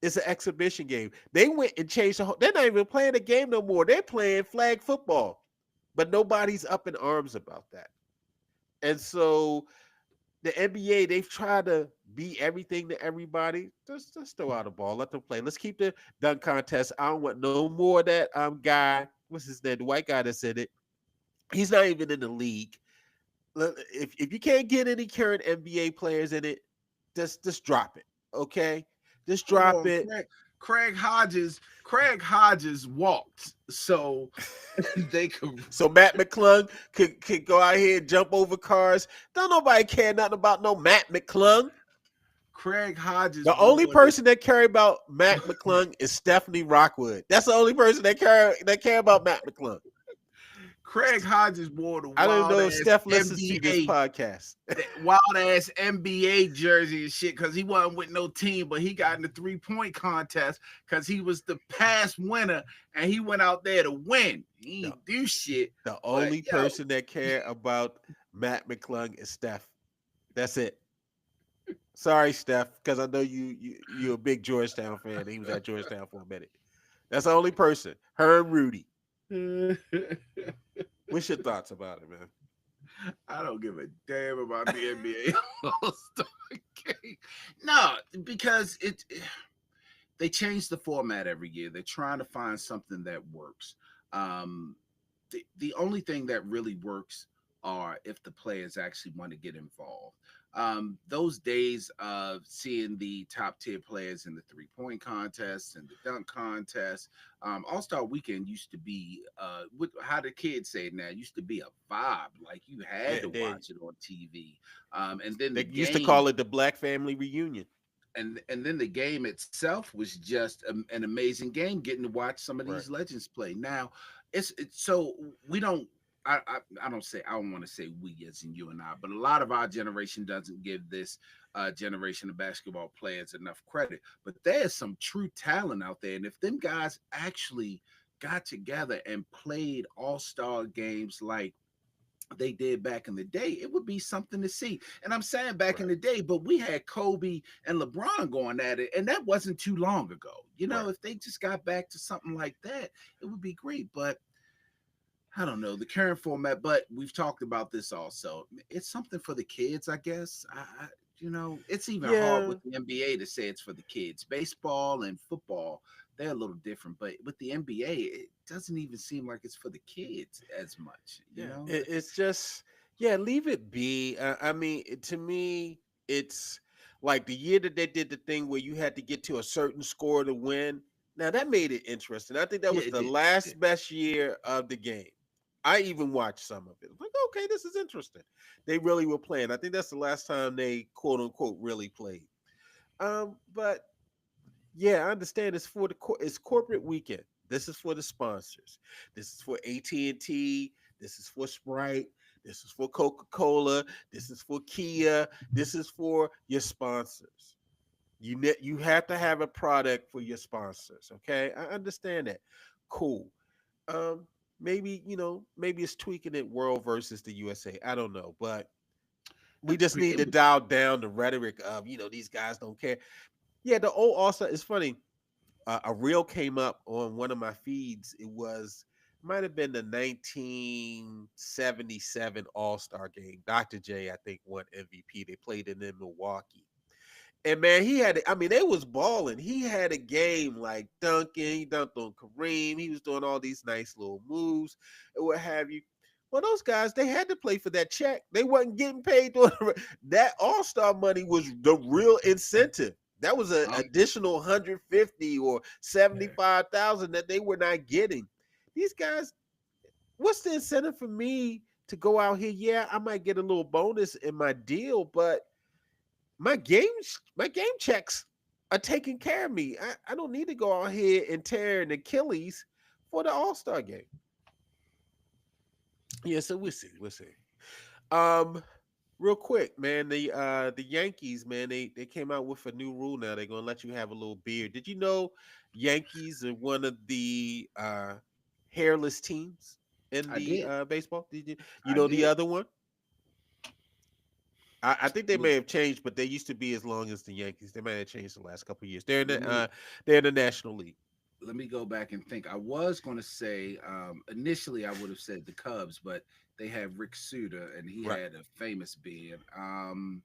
Speaker 2: it's an exhibition game. They went and changed the whole. They're not even playing the game no more. They're playing flag football, but nobody's up in arms about that. And so the NBA, they've tried to be everything to everybody. Just throw out a ball, let them play. Let's keep the dunk contest. I don't want no more of that guy. What's his name? The white guy that said it. He's not even in the league. If you can't get any current NBA players in it, just drop it. Okay, just
Speaker 3: Hold
Speaker 2: drop
Speaker 3: on,
Speaker 2: it.
Speaker 3: Craig Hodges. Craig Hodges walked, so they could.
Speaker 2: So Matt McClung could go out here and jump over cars. Don't nobody care nothing about no Matt McClung.
Speaker 3: Craig Hodges
Speaker 2: The only
Speaker 3: wore the
Speaker 2: person that care about Matt McClung is Stephanie Rockwood. That's the only person that care about Matt McClung.
Speaker 3: Craig Hodges wore the
Speaker 2: I don't
Speaker 3: wild
Speaker 2: know if
Speaker 3: ass
Speaker 2: Steph listens to this
Speaker 3: NBA,
Speaker 2: podcast.
Speaker 3: wild ass NBA jersey and shit because he wasn't with no team, but he got in the 3-point contest because he was the past winner and he went out there to win. He
Speaker 2: No.
Speaker 3: didn't do shit.
Speaker 2: The
Speaker 3: But
Speaker 2: only person that care about Matt McClung is Steph. That's it. Sorry, Steph, because I know you're a big Georgetown fan. He was at Georgetown for a minute. That's the only person. Her and Rudy. What's your thoughts about it, man?
Speaker 3: I don't give a damn about the NBA All-Star game. No, because they change the format every year. They're trying to find something that works. Um, the only thing that really works are if the players actually want to get involved. Those days of seeing the top tier players in the 3-point contest and the dunk contest, All Star Weekend used to be, how the kids say it now, used to be a vibe. Like you had to watch it on TV. And then the
Speaker 2: They used to
Speaker 3: game
Speaker 2: call it the Black Family Reunion.
Speaker 3: and then the game itself was just an amazing game. Getting to watch some of
Speaker 2: Right.
Speaker 3: these legends play. Now, it's so we don't. I don't say I don't want to say we as in you and I, but a lot of our generation doesn't give this generation of basketball players enough credit. But there's some true talent out there, and if them guys actually got together and played all-star games like they did back in the day, it would be something to see. And I'm saying back in
Speaker 2: Right.
Speaker 3: the day, but we had Kobe and LeBron going at it, and that wasn't too long ago.
Speaker 2: Right.
Speaker 3: If they just got back to something like that, it would be great. But I don't know the current format, but we've talked about this also. It's something for the kids, I guess. It's even hard
Speaker 2: Yeah.
Speaker 3: with the NBA to say it's for the kids. Baseball and football, they're a little different, but with the NBA, it doesn't even seem like it's for the kids as much.
Speaker 2: Yeah. It's just, yeah, leave it be. I mean, to me, it's like the year that they did the thing where you had to get to a certain score to win. Now that made it interesting. I think that
Speaker 3: Yeah,
Speaker 2: was
Speaker 3: it
Speaker 2: the
Speaker 3: did.
Speaker 2: last best year of the game. I even watched some of it. Like, okay, this is interesting. They really were playing. I think that's the last time they quote unquote really played. But yeah, I understand it's for it's corporate weekend. This is for the sponsors. This is for AT&T. This is for Sprite. This is for Coca-Cola. This is for Kia. This is for your sponsors. You have to have a product for your sponsors. Okay, I understand that. Cool. Um, maybe maybe it's tweaking it world versus the USA. I don't know, but we
Speaker 3: That's
Speaker 2: just
Speaker 3: pretty.
Speaker 2: need
Speaker 3: It
Speaker 2: to
Speaker 3: was,
Speaker 2: dial down the rhetoric of these guys don't care. Yeah, the old All Star. It's funny. A reel came up on one of my feeds. Might have been the 1977 All Star game. Dr. J, I think, won MVP. They played in Milwaukee. And man, I mean, they was balling. He had a game like dunking. He dunked on Kareem. He was doing all these nice little moves and what have you. Well, those guys, they had to play for that check. They wasn't getting paid. That All-Star money was the real incentive. That was an
Speaker 3: um,
Speaker 2: additional 150 or 75,000 that they were not getting. These guys, what's the incentive for me to go out here? Yeah, I might get a little bonus in my deal, but my game checks are taking care of me. I don't need to go out here and tear an Achilles for the All-Star game. Yeah, so we'll see. We'll see. Um, real quick, man, the Yankees, man, they came out with a new rule now. They're gonna let you have a little beard. Did you know Yankees are one of the hairless teams in
Speaker 3: I
Speaker 2: the
Speaker 3: did.
Speaker 2: baseball? Did you
Speaker 3: I
Speaker 2: know the
Speaker 3: did.
Speaker 2: other one? I think they
Speaker 3: Let
Speaker 2: may have changed, but they used to be as long as the Yankees. They might have changed the last couple of years.
Speaker 3: let me
Speaker 2: They're in the National League.
Speaker 3: let me go back and think. I was going to say initially I would have said the Cubs, but they had Rick Suter and he
Speaker 2: Right.
Speaker 3: had a famous beard. I'm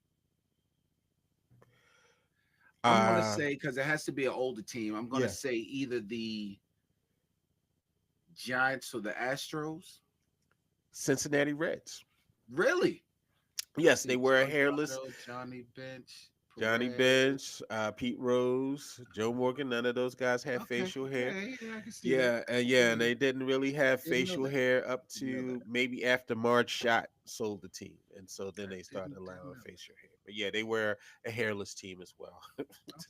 Speaker 3: going to
Speaker 2: Uh
Speaker 3: say because it has to be an older team. I'm going to
Speaker 2: yeah.
Speaker 3: say either the Giants or the Astros.
Speaker 2: Cincinnati Reds.
Speaker 3: Really? Let's
Speaker 2: Yes, they
Speaker 3: see.
Speaker 2: were
Speaker 3: Joey
Speaker 2: hairless.
Speaker 3: Votto, Johnny Bench,
Speaker 2: Johnny
Speaker 3: Perez.
Speaker 2: Bench, Pete Rose, Joe Morgan. None of those guys had
Speaker 3: Okay,
Speaker 2: facial hair.
Speaker 3: okay, yeah, I can see that.
Speaker 2: Yeah,
Speaker 3: I
Speaker 2: and
Speaker 3: can
Speaker 2: yeah, and
Speaker 3: see
Speaker 2: they
Speaker 3: that.
Speaker 2: didn't really have
Speaker 3: Didn't know
Speaker 2: facial
Speaker 3: that.
Speaker 2: hair up
Speaker 3: Didn't know
Speaker 2: to
Speaker 3: that.
Speaker 2: maybe after Marge Shot sold the team, and so then
Speaker 3: I
Speaker 2: they started
Speaker 3: didn't
Speaker 2: allowing
Speaker 3: know that.
Speaker 2: facial hair. But yeah, they were a hairless team as well. That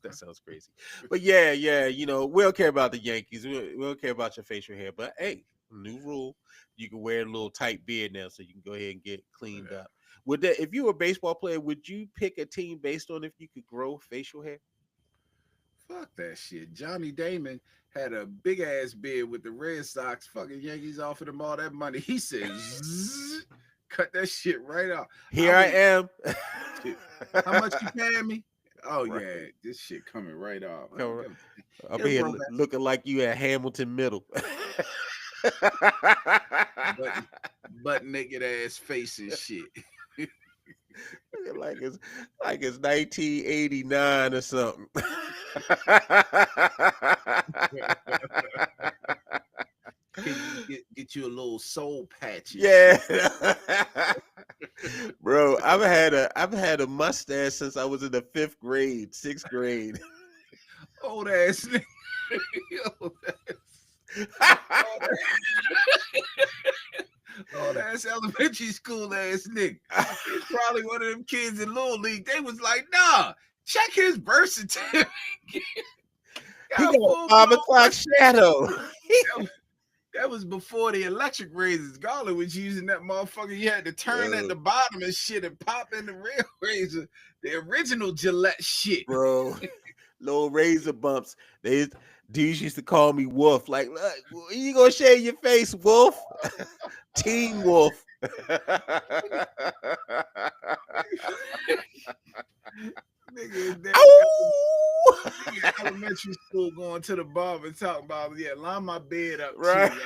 Speaker 3: Okay.
Speaker 2: sounds crazy, but yeah, yeah, we don't care about the Yankees. We don't care about your facial hair. But hey, new rule: you can wear a little tight beard now, so you can go ahead and get cleaned
Speaker 3: Yeah.
Speaker 2: up. Would that, if you were a baseball player, would you pick a team based on if you could grow facial hair?
Speaker 3: Fuck that shit. Johnny Damon had a big ass beard with the Red Sox. Fucking Yankees offered him all that money. He said, "Zzz, cut that shit right off." I
Speaker 2: Here I
Speaker 3: would.
Speaker 2: am.
Speaker 3: Shit. How much you paying me? Oh yeah,
Speaker 2: Right.
Speaker 3: this shit coming right off.
Speaker 2: Come up
Speaker 3: It'll
Speaker 2: here
Speaker 3: grow back,
Speaker 2: looking like you at Hamilton Middle.
Speaker 3: but butt naked ass face and shit.
Speaker 2: Looking like it's 1989 or something.
Speaker 3: Can you get you a little soul patch and
Speaker 2: Yeah.
Speaker 3: shit?
Speaker 2: Bro, I've had a mustache since I was in the 5th grade, 6th grade.
Speaker 3: Old ass nigga. Old old ass elementary school ass nigga. He's probably one of them kids in Little League. They was like, nah, check his birth certificate.
Speaker 2: He
Speaker 3: Got
Speaker 2: got
Speaker 3: a
Speaker 2: a
Speaker 3: full
Speaker 2: 5 o'clock shadow.
Speaker 3: that was before the electric razors. Garland was using that motherfucker. You had to turn at
Speaker 2: Yo,
Speaker 3: the bottom and shit and pop in the real razor. The original Gillette shit.
Speaker 2: bro, little razor bumps. Dudes used to call me Wolf. Like, look, you gonna shave your face, Wolf? Teen Wolf.
Speaker 3: Nigga,
Speaker 2: Ow!
Speaker 3: elementary school going to the barber and talking about, yeah, line my bed up
Speaker 2: Right.
Speaker 3: too.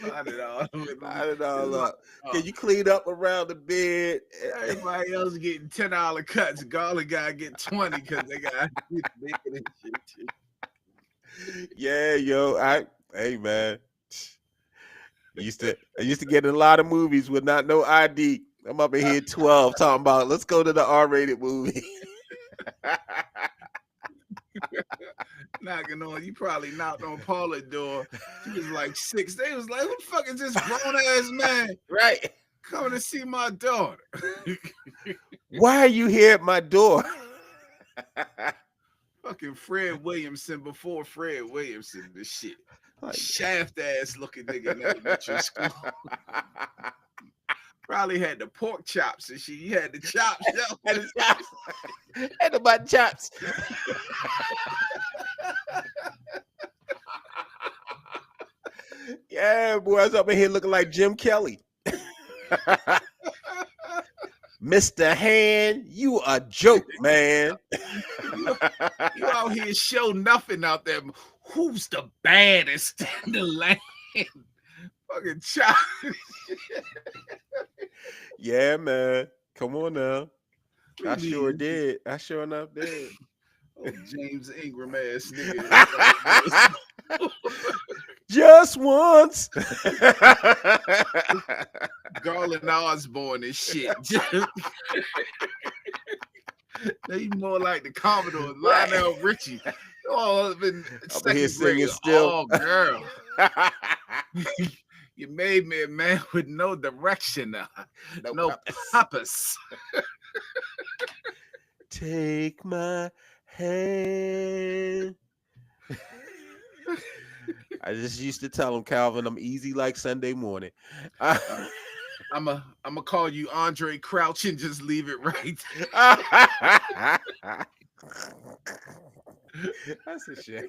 Speaker 3: Line it all.
Speaker 2: Line it all
Speaker 3: It's like,
Speaker 2: up. Can you clean up around the bed?
Speaker 3: everybody else getting $10 cuts. Garland guy get 20 because they got bacon and shit too.
Speaker 2: Yeah, yo. Hey man. I used to get in a lot of movies with no ID. I'm up in here 12 talking about let's go to the R-rated movie.
Speaker 3: Knocking on, you probably knocked on Paula's door. She was like 6. They was like, who the fuck is this grown ass man
Speaker 2: Right.
Speaker 3: coming to see my daughter?
Speaker 2: Why are you here at my door?
Speaker 3: Fucking Fred Williamson before Fred Williamson, this shit.
Speaker 2: Like,
Speaker 3: Shaft ass looking nigga in elementary school. Probably had the pork chops and shit. You had the chops, yo.
Speaker 2: and the chops. And the mutton chops. Yeah, boy, I was up in here looking like Jim Kelly. Mr. Hand, you a joke, man.
Speaker 3: You out here show nothing out there. Who's the baddest in the land? Fucking child.
Speaker 2: Yeah, man. Come on now. I sure did. I sure enough did.
Speaker 3: Oh, James Ingram ass nigga.
Speaker 2: Just once.
Speaker 3: Garland Osborne and shit. They more like the Commodore, Lionel Richie. Oh, been second grade.
Speaker 2: Still.
Speaker 3: Oh, girl. You made me a man with no direction, no purpose.
Speaker 2: Take my hand. I just used to tell him, Calvin, I'm easy like Sunday morning.
Speaker 3: I'm a call you Andre Crouch and just leave it right.
Speaker 2: That's a shame.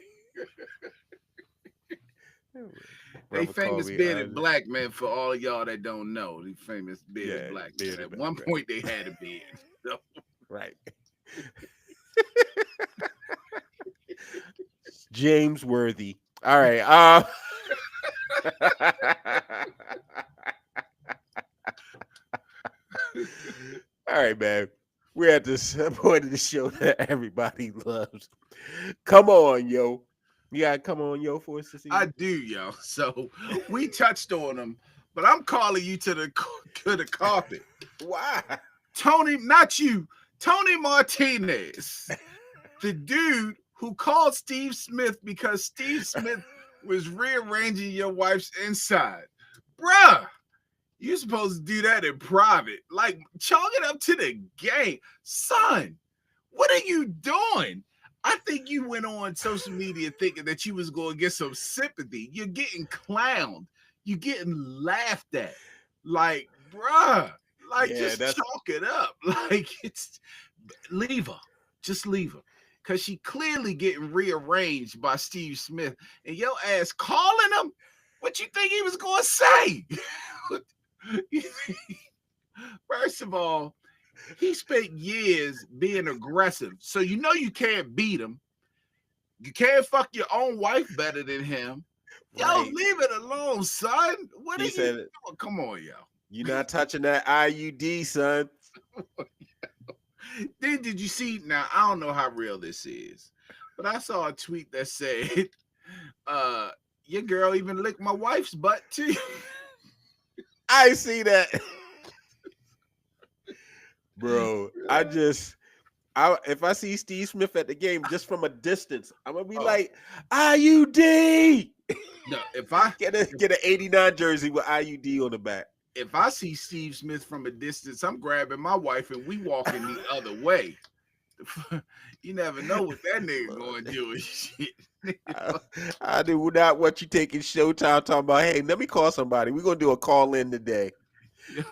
Speaker 3: They famous bearded black man for all of y'all that don't know. The famous bearded black man. At one point they had a beard. So.
Speaker 2: Right. James Worthy. All right. All right, man. We're at this point of the show that everybody loves. Come on, yo. You gotta come on, yo, for us to see.
Speaker 3: I do, yo. So we touched on them, but I'm calling you to the carpet.
Speaker 2: Why?
Speaker 3: Tony, not you. Tony Martinez, the dude who called Steve Smith because Steve Smith was rearranging your wife's inside. Bruh, you're supposed to do that in private. Like, chalk it up to the game. Son, what are you doing? I think you went on social media thinking that you was going to get some sympathy. You're getting clowned. You're getting laughed at. Like, bruh, like, just chalk it up. Like, it's, leave her. Just leave her. Because she clearly getting rearranged by Steve Smith. And your ass calling him? What you think he was going to say? First of all, he spent years being aggressive. So you know you can't beat him. You can't fuck your own wife better than him. Yo, leave it alone, son. What are you doing? Come on, yo.
Speaker 2: You're not touching that IUD, son.
Speaker 3: Then did you see? Now, I don't know how real this is, but I saw a tweet that said, your girl even licked my wife's butt too.
Speaker 2: I see that. Bro, if I see Steve Smith at the game just from a distance, I'm gonna be like, IUD.
Speaker 3: No, if I
Speaker 2: get an 89 jersey with IUD on the back.
Speaker 3: If I see Steve Smith from a distance, I'm grabbing my wife and we walking the other way. You never know what that nigga going to do and shit.
Speaker 2: I do not want you taking Showtime talking about, hey, let me call somebody. We're gonna do a call in today.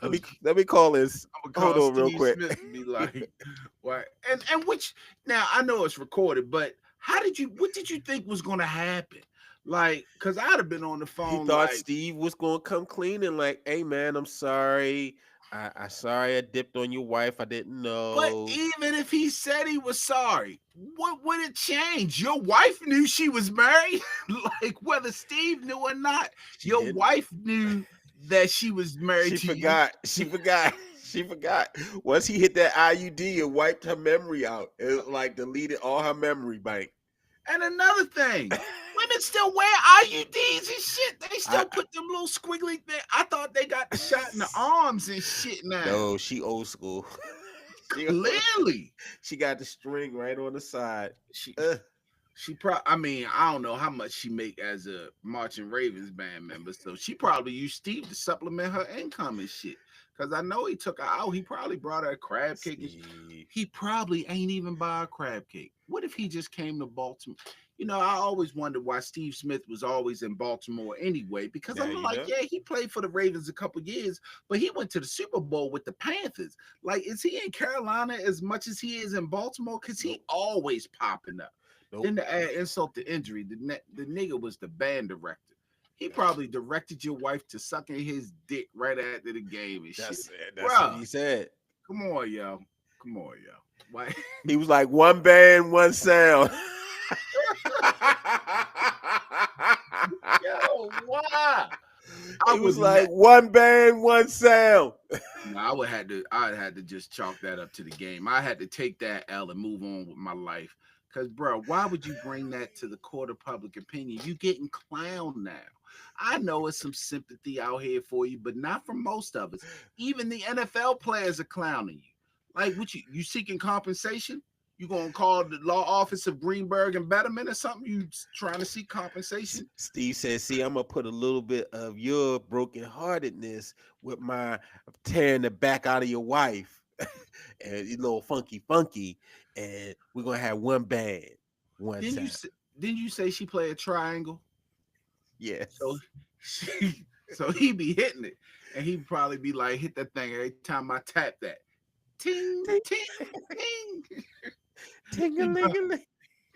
Speaker 2: Let me call this. Hold on real quick.
Speaker 3: Smith and be like, what? And which now I know it's recorded, but what did you think was gonna happen? Like, cause I'd have been on the phone.
Speaker 2: He thought Steve was gonna come clean and like, hey man, I'm sorry. I sorry I dipped on your wife. I didn't know.
Speaker 3: But even if he said he was sorry, what would it change? Your wife knew she was married. Like whether Steve knew or not, your wife knew that she was married.
Speaker 2: She forgot. She forgot. Once he hit that IUD, it wiped her memory out. It like deleted all her memory bank.
Speaker 3: And another thing, women still wear IUDs and shit. They still put them little squiggly thing. I thought they got the shot in the arms and shit now.
Speaker 2: No, she old school.
Speaker 3: Clearly.
Speaker 2: She got the string right on the side.
Speaker 3: I mean, I don't know how much she make as a Marching Ravens band member. So she probably used Steve to supplement her income and shit. Because I know he took her out. He probably brought her a crab cake. He probably ain't even buy a crab cake. What if he just came to Baltimore? You know, I always wondered why Steve Smith was always in Baltimore anyway. Because I'm like, yeah, he played for the Ravens a couple years, but he went to the Super Bowl with the Panthers. Like, is he in Carolina as much as he is in Baltimore? Because he always popping up. Then to add insult to injury, the nigga was the band director. He probably directed your wife to sucking his dick right after the game and shit.
Speaker 2: That's what
Speaker 3: Bruh,
Speaker 2: he said.
Speaker 3: come on, yo. Come on, yo. Why?
Speaker 2: He was like, one band, one sound.
Speaker 3: Yo, why? I
Speaker 2: He was
Speaker 3: would
Speaker 2: like, one band, one sound.
Speaker 3: no, I had to just chalk that up to the game. I had to take that L and move on with my life. Cause bro, why would you bring that to the court of public opinion? You getting clowned now. I know it's some sympathy out here for you, but not from most of us. Even the NFL players are clowning you. Like, what you seeking compensation? You gonna call the law office of Greenberg and Betterman or something? You trying to seek compensation?
Speaker 2: Steve said, see, I'm going to put a little bit of your brokenheartedness with my tearing the back out of your wife and you little funky, and we're going to have one band, one
Speaker 3: Didn't you
Speaker 2: sound.
Speaker 3: say, didn't you say she play a triangle? So
Speaker 2: Yes.
Speaker 3: so he be hitting it, and he'd probably be like, hit that thing every time I tap that. Ting,
Speaker 2: Ting,
Speaker 3: ting, ting. He prob-
Speaker 2: ting-a-ling-a-ling.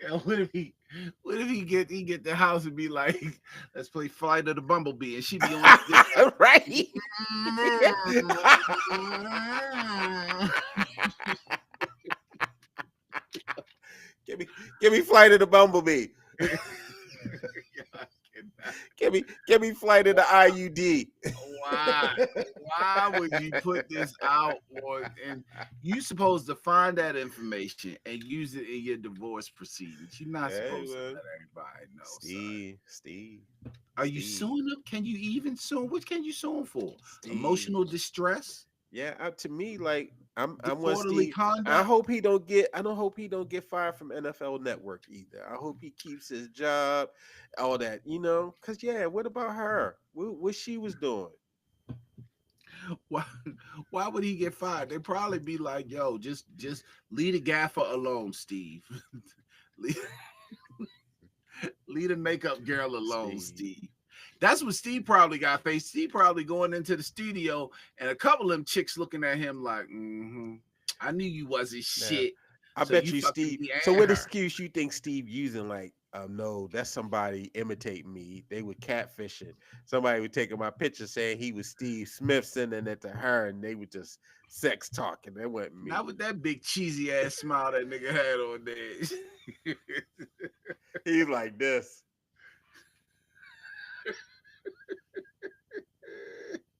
Speaker 3: yeah, what if he get the house and be like, let's play Flight of the Bumblebee, and she be on his dick like,
Speaker 2: Right? give me Flight of the Bumblebee. Give me Flight of the IUD.
Speaker 3: Why? Why would you put this out on? And you supposed to find that information and use it in your divorce proceedings. You're not
Speaker 2: Hey,
Speaker 3: supposed to
Speaker 2: man.
Speaker 3: let everybody know.
Speaker 2: Steve.
Speaker 3: Are you suing them? Can you even sue? What can you sue them for?
Speaker 2: Steve.
Speaker 3: Emotional distress,
Speaker 2: Yeah, to me, like I want
Speaker 3: disorderly
Speaker 2: Steve. I
Speaker 3: conduct.
Speaker 2: hope he don't get. I don't hope he don't get fired from NFL Network either. I hope he keeps his job, all that. Cause yeah, what about her? What she was doing?
Speaker 3: Why? Why would he get fired? They'd probably be like, "Yo, just leave the gaffer alone, Steve. leave, leave the makeup girl alone,
Speaker 2: Steve.
Speaker 3: Steve." That's what Steve probably got faced. Steve probably going into the studio and a couple of them chicks looking at him like, I knew you wasn't
Speaker 2: Now,
Speaker 3: shit.
Speaker 2: I
Speaker 3: So
Speaker 2: bet
Speaker 3: you
Speaker 2: you
Speaker 3: fucking
Speaker 2: Steve.
Speaker 3: me
Speaker 2: So
Speaker 3: and
Speaker 2: what
Speaker 3: her.
Speaker 2: excuse you think Steve using? Like, no, that's somebody imitating me. They were catfishing. Somebody was taking my picture saying he was Steve Smith, sending it to her, and they were just sex talking. That wasn't
Speaker 3: Not
Speaker 2: me.
Speaker 3: with that big cheesy ass smile that nigga had on there.
Speaker 2: He's like this.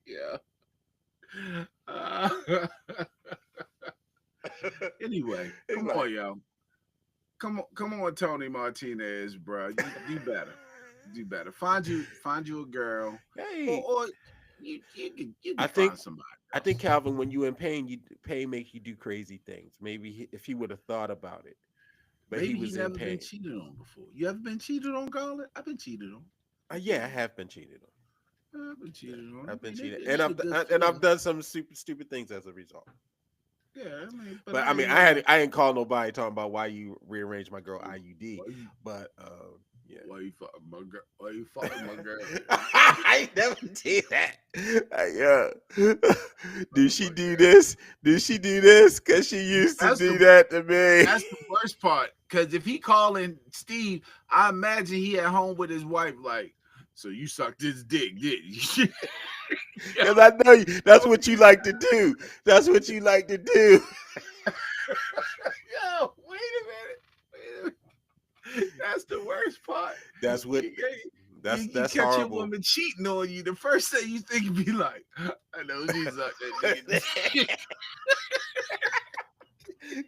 Speaker 3: Yeah. Uh, anyway,
Speaker 2: He's
Speaker 3: come
Speaker 2: like,
Speaker 3: on, yo. Come on, Tony Martinez, bro. You do better. Do better. Find you a girl,
Speaker 2: hey,
Speaker 3: or you
Speaker 2: I
Speaker 3: can
Speaker 2: think
Speaker 3: find somebody
Speaker 2: I
Speaker 3: else.
Speaker 2: think Calvin, when you in pain, pain makes you do crazy things. Maybe if he would have thought about it, but he
Speaker 3: Maybe he
Speaker 2: was in
Speaker 3: never been
Speaker 2: pain.
Speaker 3: cheated on before. You ever been cheated on, Garland? I've been cheated on.
Speaker 2: Yeah, I have been cheated on.
Speaker 3: I've been
Speaker 2: Yeah,
Speaker 3: cheated on.
Speaker 2: I've been
Speaker 3: I mean,
Speaker 2: cheated,
Speaker 3: it ain't a good
Speaker 2: and I've
Speaker 3: feeling.
Speaker 2: done some stupid things as a result.
Speaker 3: Yeah, I mean, but
Speaker 2: But I
Speaker 3: I
Speaker 2: mean,
Speaker 3: ain't never.
Speaker 2: I ain't call nobody talking about why you rearranged my girl IUD.
Speaker 3: Why you,
Speaker 2: But yeah,
Speaker 3: why you fucking my girl? Why you fucking my girl?
Speaker 2: I ain't never did that. Yeah, did
Speaker 3: Oh
Speaker 2: she
Speaker 3: my
Speaker 2: do
Speaker 3: god.
Speaker 2: this? Did she do this? Cause she used to
Speaker 3: That's
Speaker 2: do
Speaker 3: the
Speaker 2: that to me.
Speaker 3: that's the worst part. Cause if he calling Steve, I imagine he at home with his wife, like, so you sucked his dick, did you? Yo,
Speaker 2: Cause I know that's what you like to do. That's what you like to do.
Speaker 3: yo, wait a minute. Wait a minute. That's the worst part.
Speaker 2: That's what.
Speaker 3: You, you
Speaker 2: That's
Speaker 3: catch your
Speaker 2: horrible.
Speaker 3: woman cheating on you. The first thing you think be like, I know she sucked that nigga dick.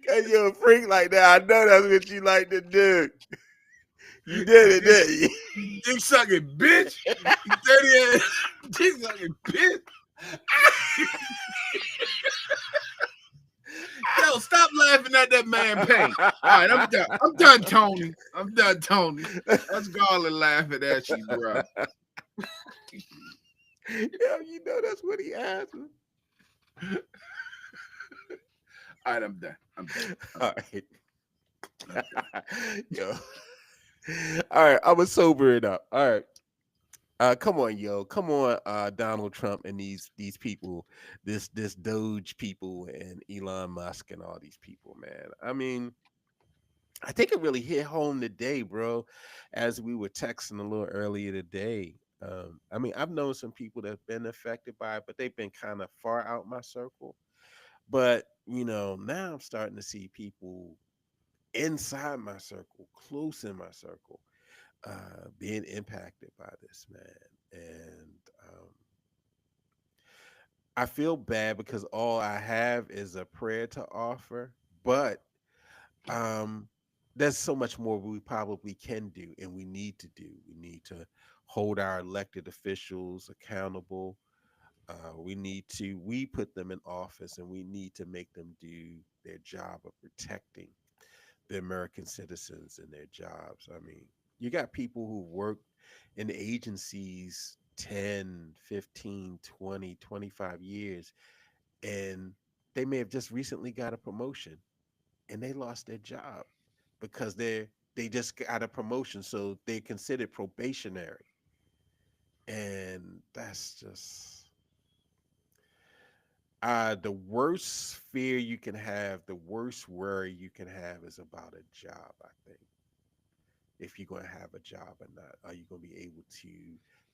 Speaker 2: Cause you're a freak like that. I know that's what you like to do. You did it, didn't you?
Speaker 3: Dick sucking bitch. You dirty ass dick sucking bitch. Yo, stop laughing at that man pain. All right, I'm done. I'm done, Tony. I'm done, Tony. That's Garland laughing at you, bro.
Speaker 2: Yeah, you know that's what he asked me.
Speaker 3: All right, I'm done. I'm done.
Speaker 2: All right. Yo. All right, I'm gonna sober it up. All right. Come on, yo. Come on, Donald Trump and these people, this Doge people and Elon Musk and all these people, man. I mean, I think it really hit home today, bro, as we were texting a little earlier today. I mean, I've known some people that've been affected by it, but they've been kind of far out my circle. But now I'm starting to see people inside my circle, close in my circle, being impacted by this, man. And I feel bad because all I have is a prayer to offer, but um, there's so much more we probably can do and we need to do. We need to hold our elected officials accountable. We put them in office and we need to make them do their job of protecting the American citizens and their jobs. I mean, you got people who work in agencies 10, 15, 20, 25 years, and they may have just recently got a promotion and they lost their job because they just got a promotion, so they considered probationary. And that's just the worst fear you can have, the worst worry you can have is about a job, I think. If you're going to have a job or not, are you going to be able to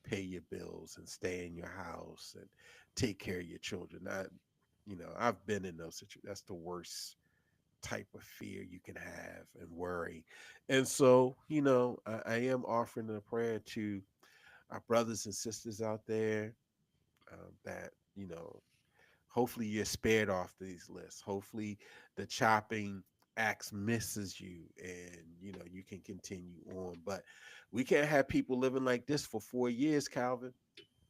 Speaker 2: pay your bills and stay in your house and take care of your children? I've been in those situations. That's the worst type of fear you can have and worry. And so, I am offering a prayer to our brothers and sisters out there, that, hopefully you're spared off these lists. Hopefully the chopping axe misses you and, you can continue on. But we can't have people living like this for 4 years, Calvin.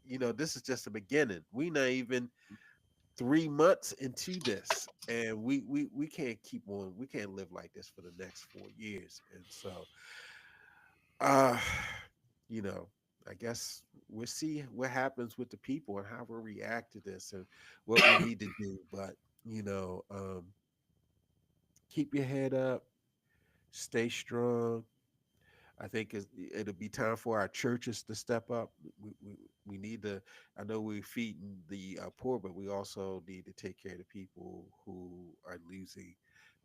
Speaker 2: This is just the beginning. We not even 3 months into this, and we can't keep on. We can't live like this for the next 4 years. And so, uh, you know, I guess we'll see what happens with the people and how we react to this and what we need to do. But you know, um, keep your head up, stay strong. I think it'll be time for our churches to step up. We need to. I know we're feeding the poor, but we also need to take care of the people who are losing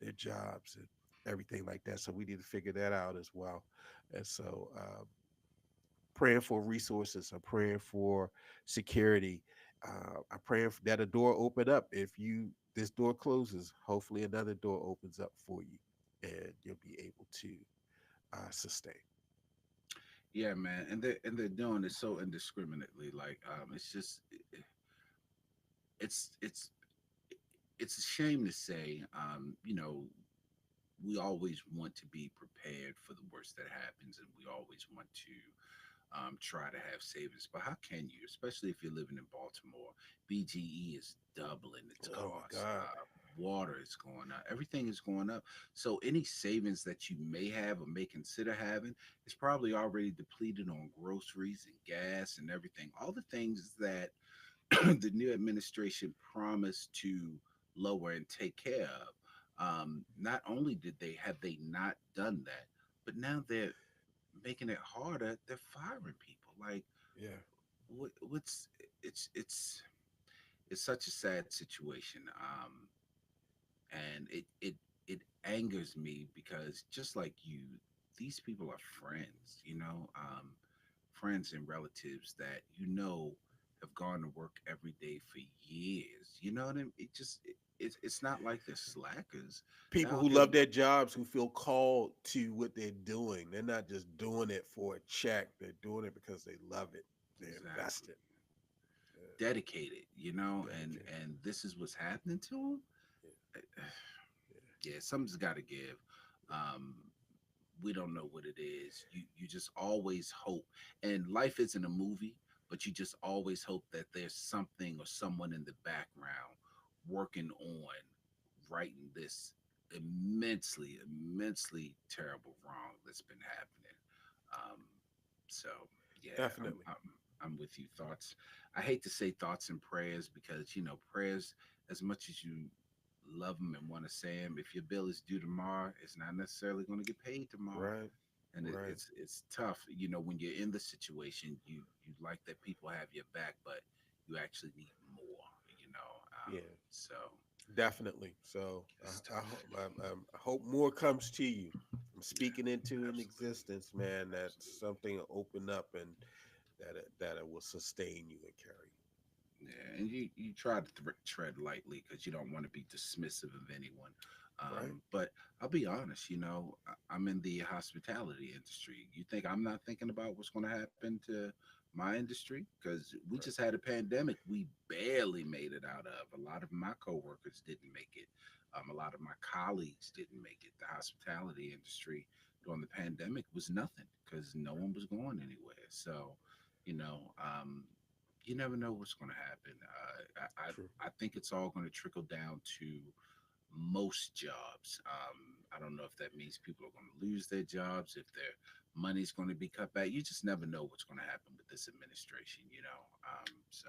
Speaker 2: their jobs and everything like that. So we need to figure that out as well. And so, praying for resources. I'm praying for security. I'm praying that a door open up. If this door closes, hopefully another door opens up for you, and you'll be able to sustain.
Speaker 3: Yeah, man, and they're doing it so indiscriminately. Like, it's just it's it's it's a shame to say. We always want to be prepared for the worst that happens, and we always want to try to have savings. But how can you, especially if you're living in Baltimore? BGE is doubling its
Speaker 2: Oh my
Speaker 3: cost.
Speaker 2: God.
Speaker 3: Water is going up. Everything is going up. So any savings that you may have or may consider having is probably already depleted on groceries and gas and everything. All the things that the new administration promised to lower and take care of. Not only did they have they not done that, but now they're making it harder. They're firing people. Like,
Speaker 2: Yeah.
Speaker 3: what's it's such a sad situation. And it angers me because just like you, these people are friends. Friends and relatives that have gone to work every day for years. You know what I mean? It's not like they're slackers. They're
Speaker 2: People
Speaker 3: out
Speaker 2: who
Speaker 3: here.
Speaker 2: love their jobs, who feel called to what they're doing. They're not just doing it for a check. They're doing it because they love it. They're
Speaker 3: Exactly.
Speaker 2: invested. Yeah.
Speaker 3: Dedicated, and
Speaker 2: Dedicated.
Speaker 3: this is what's happening to them.
Speaker 2: Yeah. Yeah.
Speaker 3: Yeah, something's got to give. Um, we don't know what it is. You just always hope, and life isn't a movie, but you just always hope that there's something or someone in the background working on righting this immensely terrible wrong that's been happening. Um, so yeah,
Speaker 2: Definitely.
Speaker 3: I'm with you. Thoughts. I hate to say thoughts and prayers because prayers, as much as you love them and want to say them, if your bill is due tomorrow, it's not necessarily going to get paid tomorrow,
Speaker 2: Right.
Speaker 3: and
Speaker 2: Right.
Speaker 3: it's tough. When you're in the situation, you like that people have your back, but you actually need more.
Speaker 2: Yeah.
Speaker 3: So
Speaker 2: Definitely. So
Speaker 3: it's
Speaker 2: I
Speaker 3: tough.
Speaker 2: hope I hope more comes to you. I'm speaking into
Speaker 3: Yeah,
Speaker 2: an
Speaker 3: absolutely.
Speaker 2: existence, man. That
Speaker 3: Absolutely.
Speaker 2: something will open up and that will sustain you and carry you.
Speaker 3: Yeah, and you try to tread lightly because you don't want to be dismissive of anyone.
Speaker 2: Right.
Speaker 3: But I'll be honest, I'm in the hospitality industry. You think I'm not thinking about what's going to happen to my industry? Because we
Speaker 2: Right.
Speaker 3: just had a pandemic we barely made it out of. A lot of my coworkers didn't make it. A lot of my colleagues didn't make it. The hospitality industry during the pandemic was nothing because no one was going anywhere. So, you know, um, you never know what's going to happen.
Speaker 2: True.
Speaker 3: I think it's all going to trickle down to most jobs. I don't know if that means people are going to lose their jobs, if their money's going to be cut back. You just never know what's going to happen with this administration. So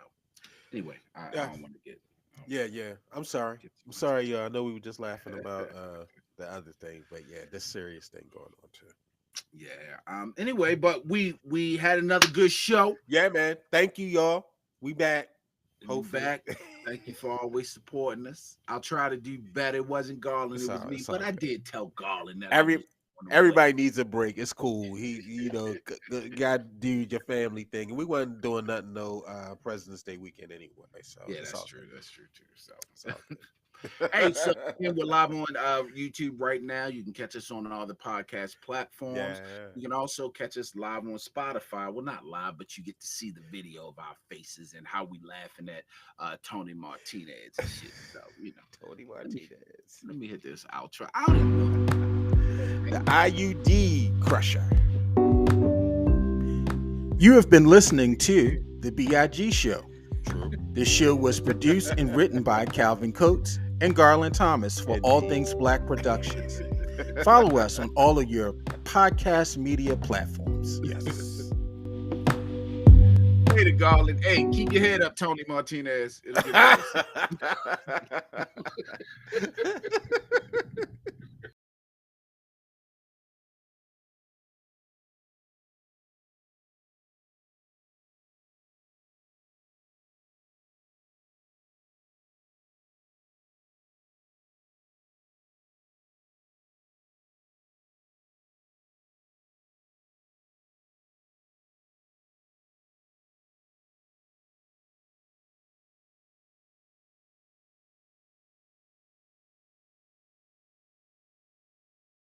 Speaker 3: anyway, I
Speaker 2: Yeah.
Speaker 3: don't want to get
Speaker 2: Yeah. I'm sorry.
Speaker 3: get too
Speaker 2: I'm
Speaker 3: much
Speaker 2: sorry,
Speaker 3: into
Speaker 2: y'all. I know we were just laughing about
Speaker 3: it.
Speaker 2: the other thing, but yeah, this serious thing going on too.
Speaker 3: Yeah. Anyway, but we had another good show.
Speaker 2: Yeah, man. Thank you, y'all. We back.
Speaker 3: We
Speaker 2: Hopefully.
Speaker 3: back. Thank you for always supporting us. I'll try to do better. It wasn't Garland,
Speaker 2: It's
Speaker 3: it was
Speaker 2: all,
Speaker 3: me.
Speaker 2: it's
Speaker 3: But
Speaker 2: all
Speaker 3: I
Speaker 2: good.
Speaker 3: did tell Garland that I
Speaker 2: Every
Speaker 3: was going away.
Speaker 2: everybody needs a break. It's cool. Got to do your family thing. And we wasn't doing nothing no President's Day weekend anyway. So
Speaker 3: Yeah,
Speaker 2: it's
Speaker 3: that's
Speaker 2: all
Speaker 3: true. That's true too. So
Speaker 2: It's all good.
Speaker 3: hey, so again, we're live on YouTube right now. You can catch us on all the podcast platforms.
Speaker 2: Yeah.
Speaker 3: You can also catch us live on Spotify. Well, not live, but you get to see the video of our faces and how we laughing at Tony Martinez and shit. So,
Speaker 2: Tony
Speaker 3: let me,
Speaker 2: Martinez.
Speaker 3: let me hit this outro. I don't even know.
Speaker 2: The IUD crusher.
Speaker 1: You have been listening to The B.I.G. Show.
Speaker 2: True.
Speaker 1: This show was produced and written by Calvin Coates and Garland Thomas for All Things Black Productions. Follow us on all of your podcast media platforms.
Speaker 2: Yes.
Speaker 3: Hey, to Garland. Hey, keep your head up, Tony Martinez. It'll get better.